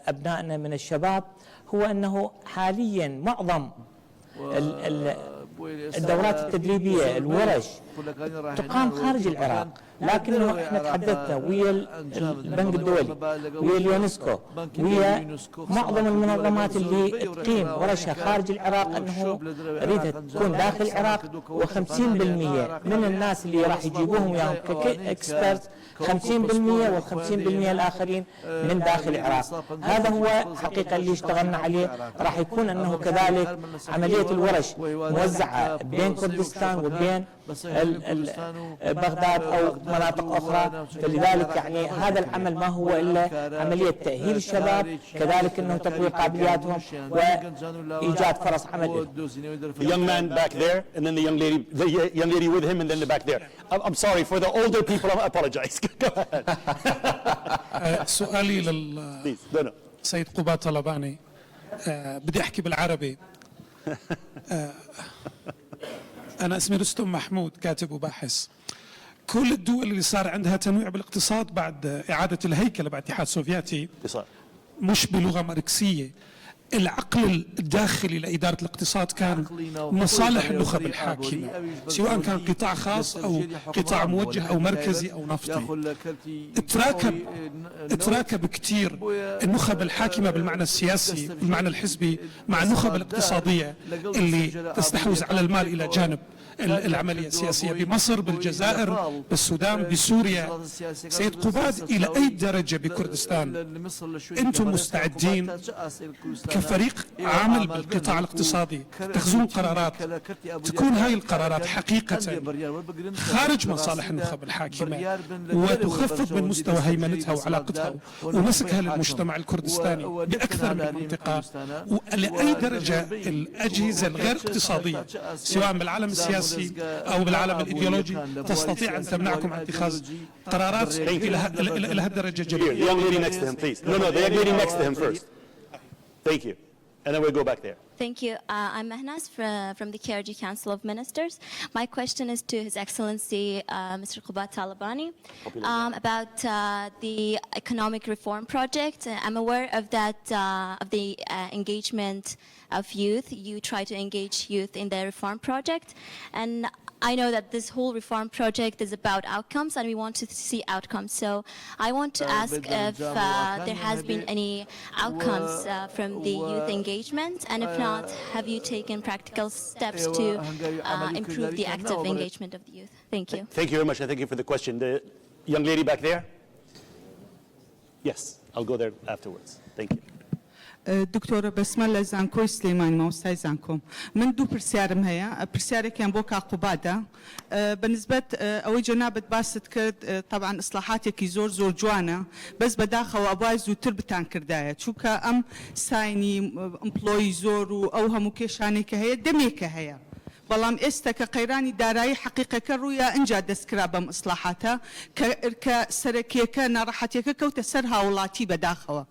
أبنائنا من الشباب، هو أنه حاليا معظم الدورات التدريبية الورش تقام خارج العراق، لكنه احنا تحدثنا ويا البنك الدولي ويا اليونسكو ويا معظم المنظمات اللي تقيم ورشها خارج العراق انه اريدها تكون داخل العراق، و50% من الناس اللي راح يجيبوهم وياهم كاكسبرت 50% وال50% الاخرين من داخل العراق. هذا هو حقيقة اللي اشتغلنا عليه. راح يكون انه كذلك عملية الورش موزعة بين كردستان وبين بغداد او مناطق أخرى. فلذلك يعني هذا العمل ما هو إلا عملية تأهيل الشباب، كذلك أنه تقوية قابلياتهم وإيجاد فرص عمل. The young man back there, and then the young lady with him, and then the back there. I'm sorry, for the older people, I apologize. Go ahead. سؤالي Please, no. سيد قباة طلباني. بدي أحكي بالعربي. أنا اسمي رستم محمود، كاتب وباحث. كل الدول اللي صار عندها تنويع بالاقتصاد بعد إعادة الهيكلة بعد الاتحاد السوفيتي مش بلغة ماركسية. العقل الداخلي لإدارة الاقتصاد كان مصالح النخب الحاكمة، سواء كان قطاع خاص أو قطاع موجه أو مركزي أو نفطي. تراكب كثير النخب الحاكمة بالمعنى السياسي بالمعنى الحزبي مع النخب الاقتصادية اللي تستحوذ على المال إلى جانب العملية السياسية بمصر، بالجزائر، بالسودان، بسوريا. سيد قباد، إلى أي درجة بكردستان أنتم مستعدين كفريق عامل بالقطاع الاقتصادي تتخذون قرارات تكون هاي القرارات حقيقة خارج مصالح النخب الحاكمة وتخفض من مستوى هيمنتها وعلاقتها ومسكها للمجتمع الكردستاني بأكثر من منطقة؟ ولأي درجة الأجهزة الغير اقتصادية سواء بالعالم السياسي أو بالعالم الإيديولوجي تستطيع أن تمنعكم عن اتخاذ قرارات إلى هالدرجة جميلة؟ The young lady next to him, please. No, the young lady next to him first. Thank you. And then we'll go back there. Thank you. I'm Mehnaz from the KRG Council of Ministers. My question is to His Excellency Mr. Qubat Talabani about the economic reform project. I'm aware of that, of the engagement of youth. You try to engage youth in the reform project. And I know that this whole reform project is about outcomes and we want to see outcomes. So I want to ask if there has been any outcomes from the youth engagement, and if not, have you taken practical steps to improve the active engagement of the youth? Thank you. Thank you very much, and thank you for the question. The young lady back there? Yes, I'll go there afterwards. Thank you. دكتورة بسملة زانكو سليمان موسى زانكو من دو برسيارم هيا برسياري كان بوكا قبادة بالنسبة أوي جنابة باست كرد طبعا إصلاحاتك زور جوانا بس بداخل وأبواي زو تربتان كردايا شوكا أم سايني امبلوي زورو أو همو كيشاني كهيا دمي كهيا بلام استا كقيراني دارایی حقیقه كرويا انجا دسكرابم اصلاحاتها كسركيكا نراحتيكا كوتا سرها ولاتي بداخوا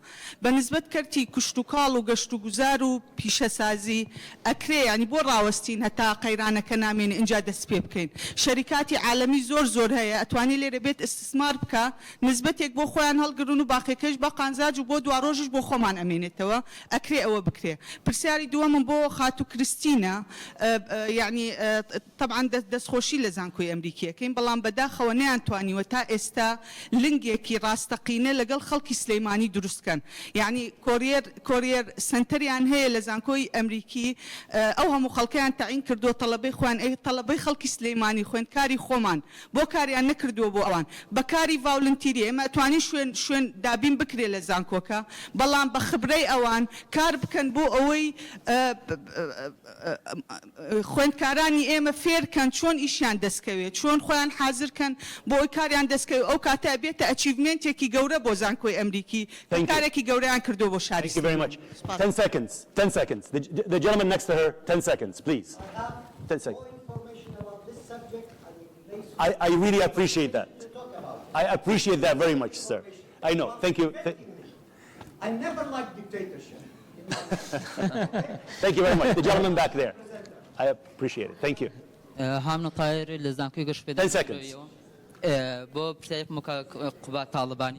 بالنسبه كرتي كشتوكال وقشتو جزارو بيشه سازي اكري يعني بو راوستين هتا قيرانا كنامين انجا دسبيبكين شركاتي عالمي زور هي اتواني لي ربيت استثمار بكا نسبتك بو خوان هالقرونو باقي كش باقانزاج وبو دواروج بو خومان امينتوا اكري او بكري برساري دوام بو خاتو كريستينا يعني طبعا دس خوشي لزانكوي امريكيه كاين بلان بداخه وني انتواني وتا استا لينجيكي راستقينه لقل خلقي سليماني دروست كان يعني كورير سنتريان هي لزانكوي امريكي او هم خلقيان تعين كردو طلبي خوان اي طلبي خلقي سليماني خوان كاري خومان بو كاري ان كردو بو اوان بكاري فولنتيري ما تواني شوين دابين بكري لزانكوكا بلان بخبري اوان كارب كان بو اوي خوان كاراني ايما فير كان شون ايشان دسكوي شون خوان حاضر كان بو كاريان دسكوي او كاتا بيتا اتشيفمنت كي غوره بو زانكوي امريكي كاركي غوره ان كردو بو شاري. Thank you very much. 10 seconds. 10 seconds. The gentleman next to her, 10 seconds, please. 10 seconds. I really appreciate that. I appreciate that very much, sir. I know. Thank you. I never liked dictatorship. Thank you very much. The gentleman back there. I appreciate it. Thank you. 10 seconds. بو برسيك مكا قبات طالباني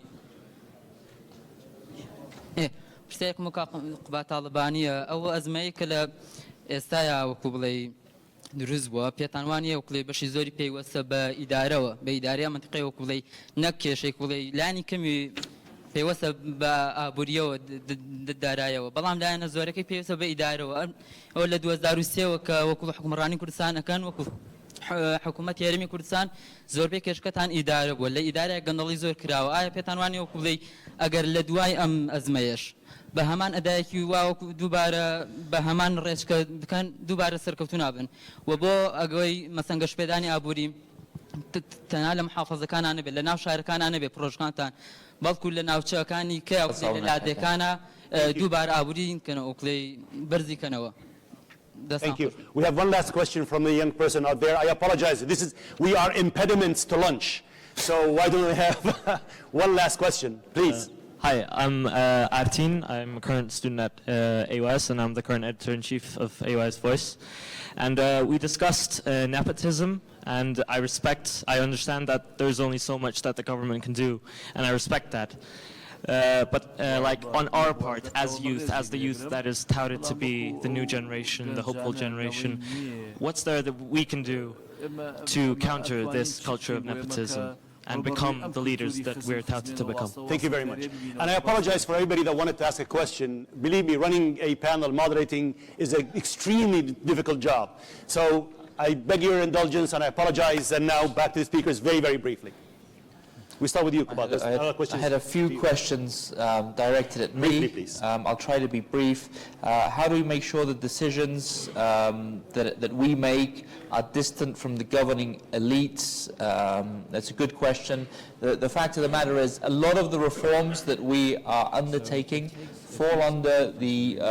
برسيك مكا قبات طالباني او ازمي كلا استايا وكبلي دروزبوا بيتانوانيا وكلي باش زوري بيوسا بإدارة بإدارة منطقية وكلي نكش وكلي لاني كمي بيوسا بابوريو الدارايا وبلام لا انا زوري بيوسا بإدارة ولا 2003 وكل حكومة كردستان كان وكل حكومة يارمي كردستان زور بيكش كتان إدارة ولا إدارة قنالي زور كراو آية بيتانواني وكلي أجر لدواي أم أزميش بهمان أدايكي واو دوباره بهمان رئيسك كان دوباره سركوتونا بن وبو أجوي مثلا قش بداني أبوري تنال محافظة كان أنا بل شهر كان أنا ببروج كانت بل كل ناوتشا كاني كي أقضي بلاد كان دوبار أبورين كانوا أقضي برزي كانوا. Thank you. We have one last question from the young person out there. I apologize. We are impediments to lunch. So why don't we have one last question, please? Hi, I'm Artin. I'm a current student at AUS, and I'm the current editor-in-chief of AUS Voice. And we discussed nepotism, and I understand that there's only so much that the government can do, and I respect that. But like on our part, as youth, as the youth that is touted to be the new generation, the hopeful generation, what's there that we can do to counter this culture of nepotism and become the leaders that we're touted to become? Thank you very much. And I apologize for everybody that wanted to ask a question. Believe me, running a panel, moderating, is an extremely difficult job. So I beg your indulgence and I apologize. And now back to the speakers very, very briefly. We start with you, Kubat. I had a few questions directed at me. Briefly, please. I'll try to be brief. How do we make sure that decisions that we make are distant from the governing elites? That's a good question. The fact of the matter is, a lot of the reforms that we are undertaking fall under the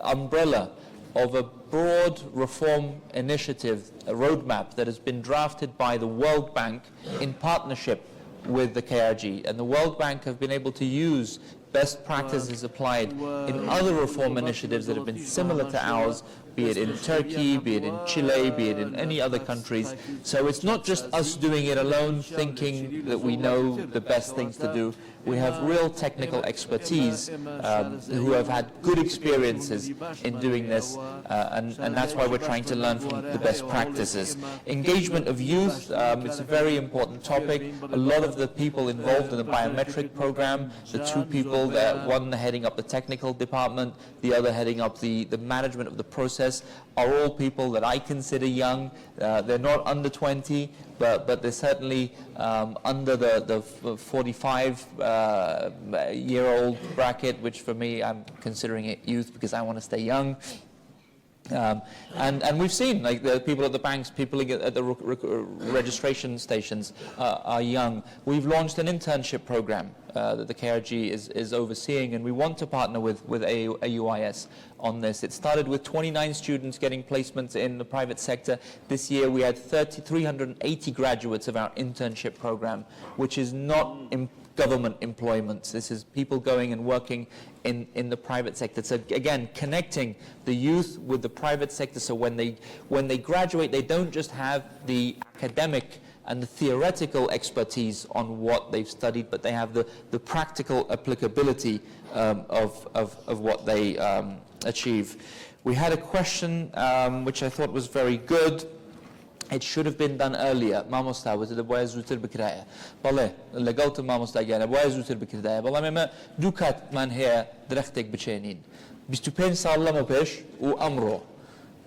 umbrella of a broad reform initiative, a roadmap that has been drafted by the World Bank in partnership with the KRG, and the World Bank have been able to use best practices applied in other reform initiatives that have been similar to ours, be it in Turkey, be it in Chile, be it in any other countries. So it's not just us doing it alone, thinking that we know the best things to do. We have real technical expertise who have had good experiences in doing this, and that's why we're trying to learn from the best practices. Engagement of youth, it's a very important topic. A lot of the people involved in the biometric program, the two people, one heading up the technical department, the other heading up the management of the process, are all people that I consider young. They're not under 20, but they're certainly under the 45-year-old bracket, which for me, I'm considering it youth because I want to stay young. And we've seen, like, the people at the banks, people at the registration stations are young. We've launched an internship program that the KRG is overseeing, and we want to partner with AUIS on this. It started with 29 students getting placements in the private sector. This year we had 380 graduates of our internship program, which is not government employments. This is people going and working in the private sector. So again, connecting the youth with the private sector, so when they graduate, they don't just have the academic and the theoretical expertise on what they've studied, but they have the practical applicability of what they achieve. We had a question which I thought was very good. It should have been done earlier. مامۆستا وتە دەبوایە زووتر بکرایە. بەڵێ لەگەڵتم مامۆستا گیانە بوایە زووتر بکردایە. بەڵام ئێمە دوو کاتمان هەیە درەختێک بچێنین. 25 ساڵ لەمە پێش و ئەمڕۆ.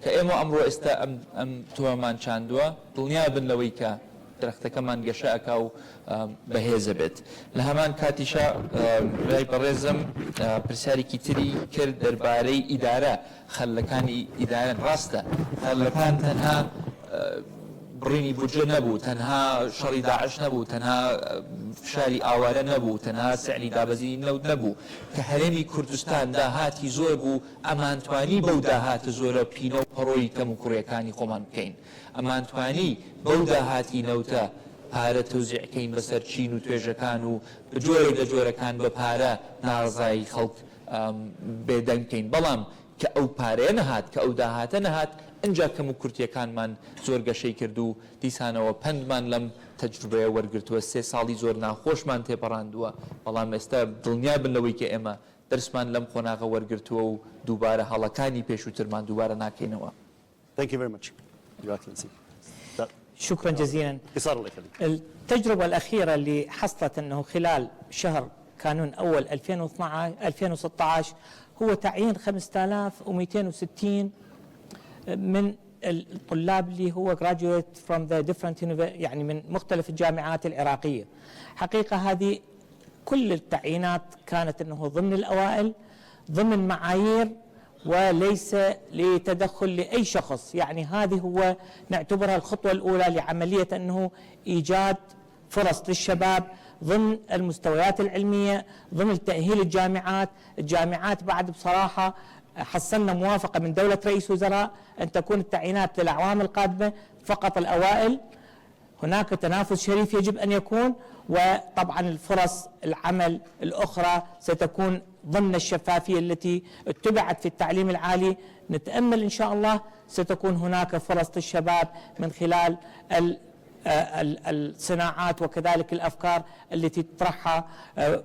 کە ئێمە ئەمڕۆ ئێستا ئەم تۆمان چاندووە، دڵنیا بن لەوەی کە درەختەکەمان گەشە ئەکا و بەهێزە بێت. لە هەمان کاتیشە برای بەڕێزم پرسیارێکی تری کرد دەربارەی ئیدارە، خەلەکانی ئیدارەن. ڕاستە، خەلەکان تەنها بڕینی بودجە نەبوو، تەنها شەڕی داعش نەبوو، تەنها فشاری ئاوارە نەبوو، تەنها سعلی دابەزینی نەوت نەبوو، کە هەرێمی کوردستان داهاتی زۆر بوو، ئەمانتوانی بەو داهاتە زۆرە پینە و پەڕۆی کەم و کوڕیەکانی خۆمان بکەین. ئەمانتوانی بەو داهاتی نەوتە پارە تەوزیعکەین بەسەر چین و توێژەکان و جۆرێک لە جۆرەکان بە پارە ناڕزایی خەڵک بێدەنگکەین. بەڵام کە ئەو پارەیە نەهات، کە ئەو داهاتە نەهات، اینجا کەم و کورتیەکانمان زۆر گەشەی کرد و دیسانەوە پندمان لەم تەجروبەیە وەرگرتووە. 3 ساڵی زۆر ناخۆشمان تێپەڕاندووە، بەڵام ئێستا دڵنیا بن لەوەی کە ئێمە دەرسمان لەم خۆناغە وەرگرتووە و دووبارە هەڵەکانی پێشووترمان دووبارە ناکەینەوە. Thank you very much, Your Excellency. شكرا جزيلا. التجربة الأخيرة اللي حصلت أنه خلال شهر كانون أول 2016 هو تعيين 5260 من الطلاب اللي هو graduate from the different يعني من مختلف الجامعات العراقية. حقيقة هذه كل التعيينات كانت أنه ضمن الأوائل، ضمن معايير وليس لتدخل لأي شخص. يعني هذه هو نعتبرها الخطوة الأولى لعملية أنه إيجاد فرص للشباب ضمن المستويات العلمية، ضمن تأهيل الجامعات بعد بصراحة حصلنا موافقة من دولة رئيس وزراء أن تكون التعيينات للأعوام القادمة فقط الأوائل. هناك تنافس شريف يجب أن يكون، وطبعا الفرص العمل الأخرى ستكون ضمن الشفافية التي اتبعت في التعليم العالي. نتأمل إن شاء الله ستكون هناك فرص للشباب من خلال الصناعات وكذلك الأفكار التي تطرحها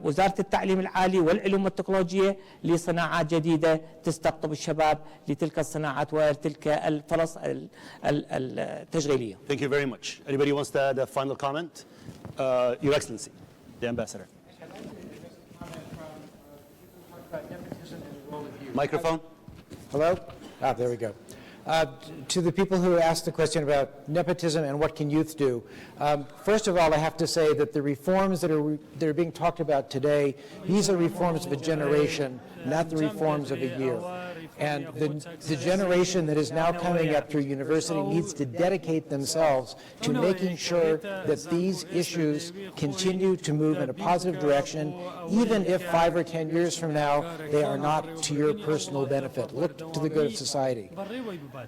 وزارة التعليم العالي والعلوم والتكنولوجيا لصناعات جديدة تستقطب الشباب لتلك الصناعات وتلك الفرص التشغيلية. Thank you very much. Anybody wants to add a final comment? Your Excellency, the Ambassador. Microphone. Hello? There we go. To the people who asked the question about nepotism and what can youth do, first of all, I have to say that the reforms that are being talked about today, these are reforms of a generation, not the reforms of a year. And the generation that is now coming up through university needs to dedicate themselves to making sure that these issues continue to move in a positive direction, even if 5 or 10 years from now they are not to your personal benefit. Look to the good of society.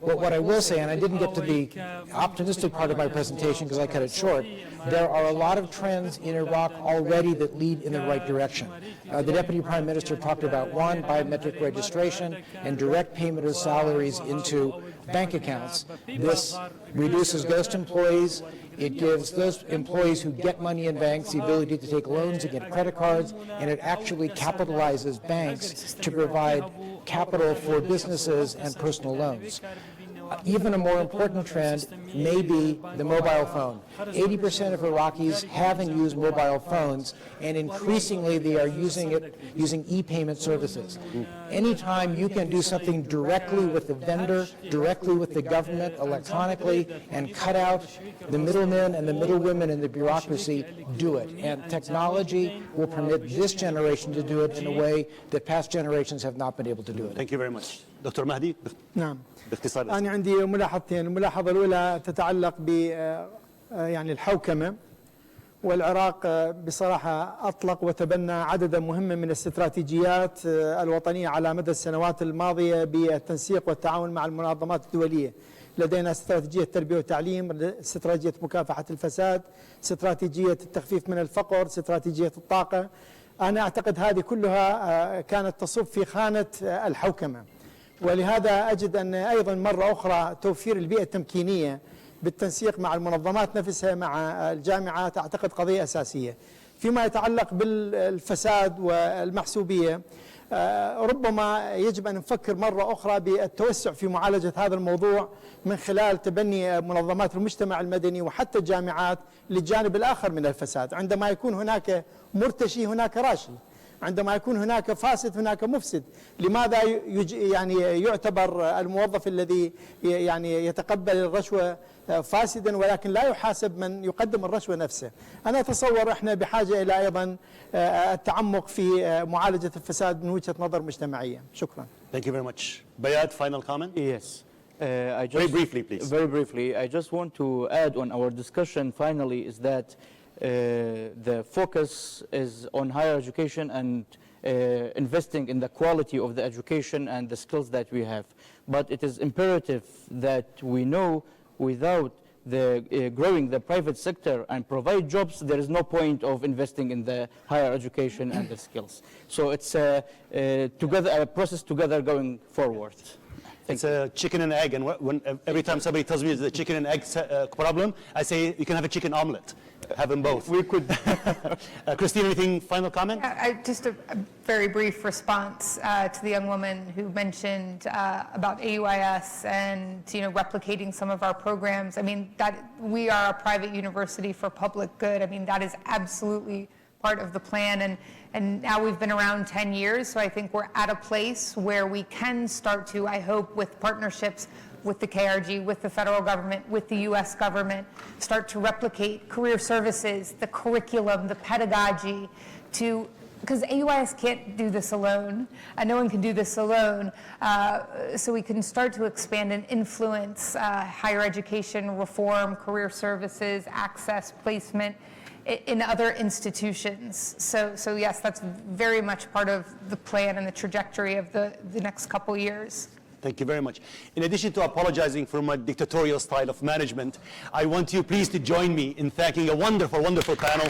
But what I will say, and I didn't get to the optimistic part of my presentation because I cut it short, there are a lot of trends in Iraq already that lead in the right direction. The Deputy Prime Minister talked about one, biometric registration and direct payment of salaries into bank accounts. This reduces ghost employees. It gives those employees who get money in banks the ability to take loans and get credit cards, and it actually capitalizes banks to provide capital for businesses and personal loans. Even a more important trend may be the mobile phone. 80% of Iraqis have and use mobile phones, and increasingly they are using e-payment services. Anytime you can do something directly with the vendor, directly with the government, electronically, and cut out the middlemen and the middlewomen in the bureaucracy, do it. And technology will permit this generation to do it in a way that past generations have not been able to do it. Thank you very much. Dr. Mahdi? نعم. باختصار. أنا عندي ملاحظتين. الملاحظة الأولى تتعلق ب يعني الحوكمة، والعراق بصراحة أطلق وتبنى عددا مهما من الاستراتيجيات الوطنية على مدى السنوات الماضية بالتنسيق والتعاون مع المنظمات الدولية. لدينا استراتيجية تربية وتعليم، استراتيجية مكافحة الفساد، استراتيجية التخفيف من الفقر، استراتيجية الطاقة. أنا أعتقد هذه كلها كانت تصب في خانة الحوكمة، ولهذا أجد أن أيضا مرة أخرى توفير البيئة التمكينية بالتنسيق مع المنظمات نفسها مع الجامعات أعتقد قضية أساسية. فيما يتعلق بالفساد والمحسوبية، ربما يجب أن نفكر مرة أخرى بالتوسع في معالجة هذا الموضوع من خلال تبني منظمات المجتمع المدني وحتى الجامعات للجانب الآخر من الفساد. عندما يكون هناك مرتشي هناك راشي، عندما يكون هناك فاسد هناك مفسد. لماذا يعني يعتبر الموظف الذي يعني يتقبل الرشوة فاسدا ولكن لا يحاسب من يقدم الرشوة نفسه؟ أنا أتصور إحنا بحاجة إلى أيضا التعمق في معالجة الفساد من وجهة نظر مجتمعية. شكرا. Thank you very much. Bayat, final comment? Yes. Very briefly, please. Very briefly, I just want to add on our discussion finally is that the focus is on higher education and investing in the quality of the education and the skills that we have. But it is imperative that we know without growing the private sector and provide jobs, there is no point of investing in the higher education and the skills. So it's a process together going forward. It's a chicken and egg, and every time somebody tells me it's a chicken and egg problem, I say you can have a chicken omelet. Have them both. We could. Christine, anything final comment? Just a very brief response to the young woman who mentioned about AUIS and replicating some of our programs. I mean, that we are a private university for public good. I mean, that is absolutely part of the plan, and now we've been around 10 years, so I think we're at a place where we can start to, I hope, with partnerships with the KRG, with the federal government, with the US government, start to replicate career services, the curriculum, the pedagogy, to because AUIS can't do this alone. No one can do this alone. So we can start to expand and influence higher education reform, career services, access, placement in other institutions. So yes, that's very much part of the plan and the trajectory of the next couple years. Thank you very much. In addition to apologizing for my dictatorial style of management, I want you please to join me in thanking a wonderful, wonderful panel.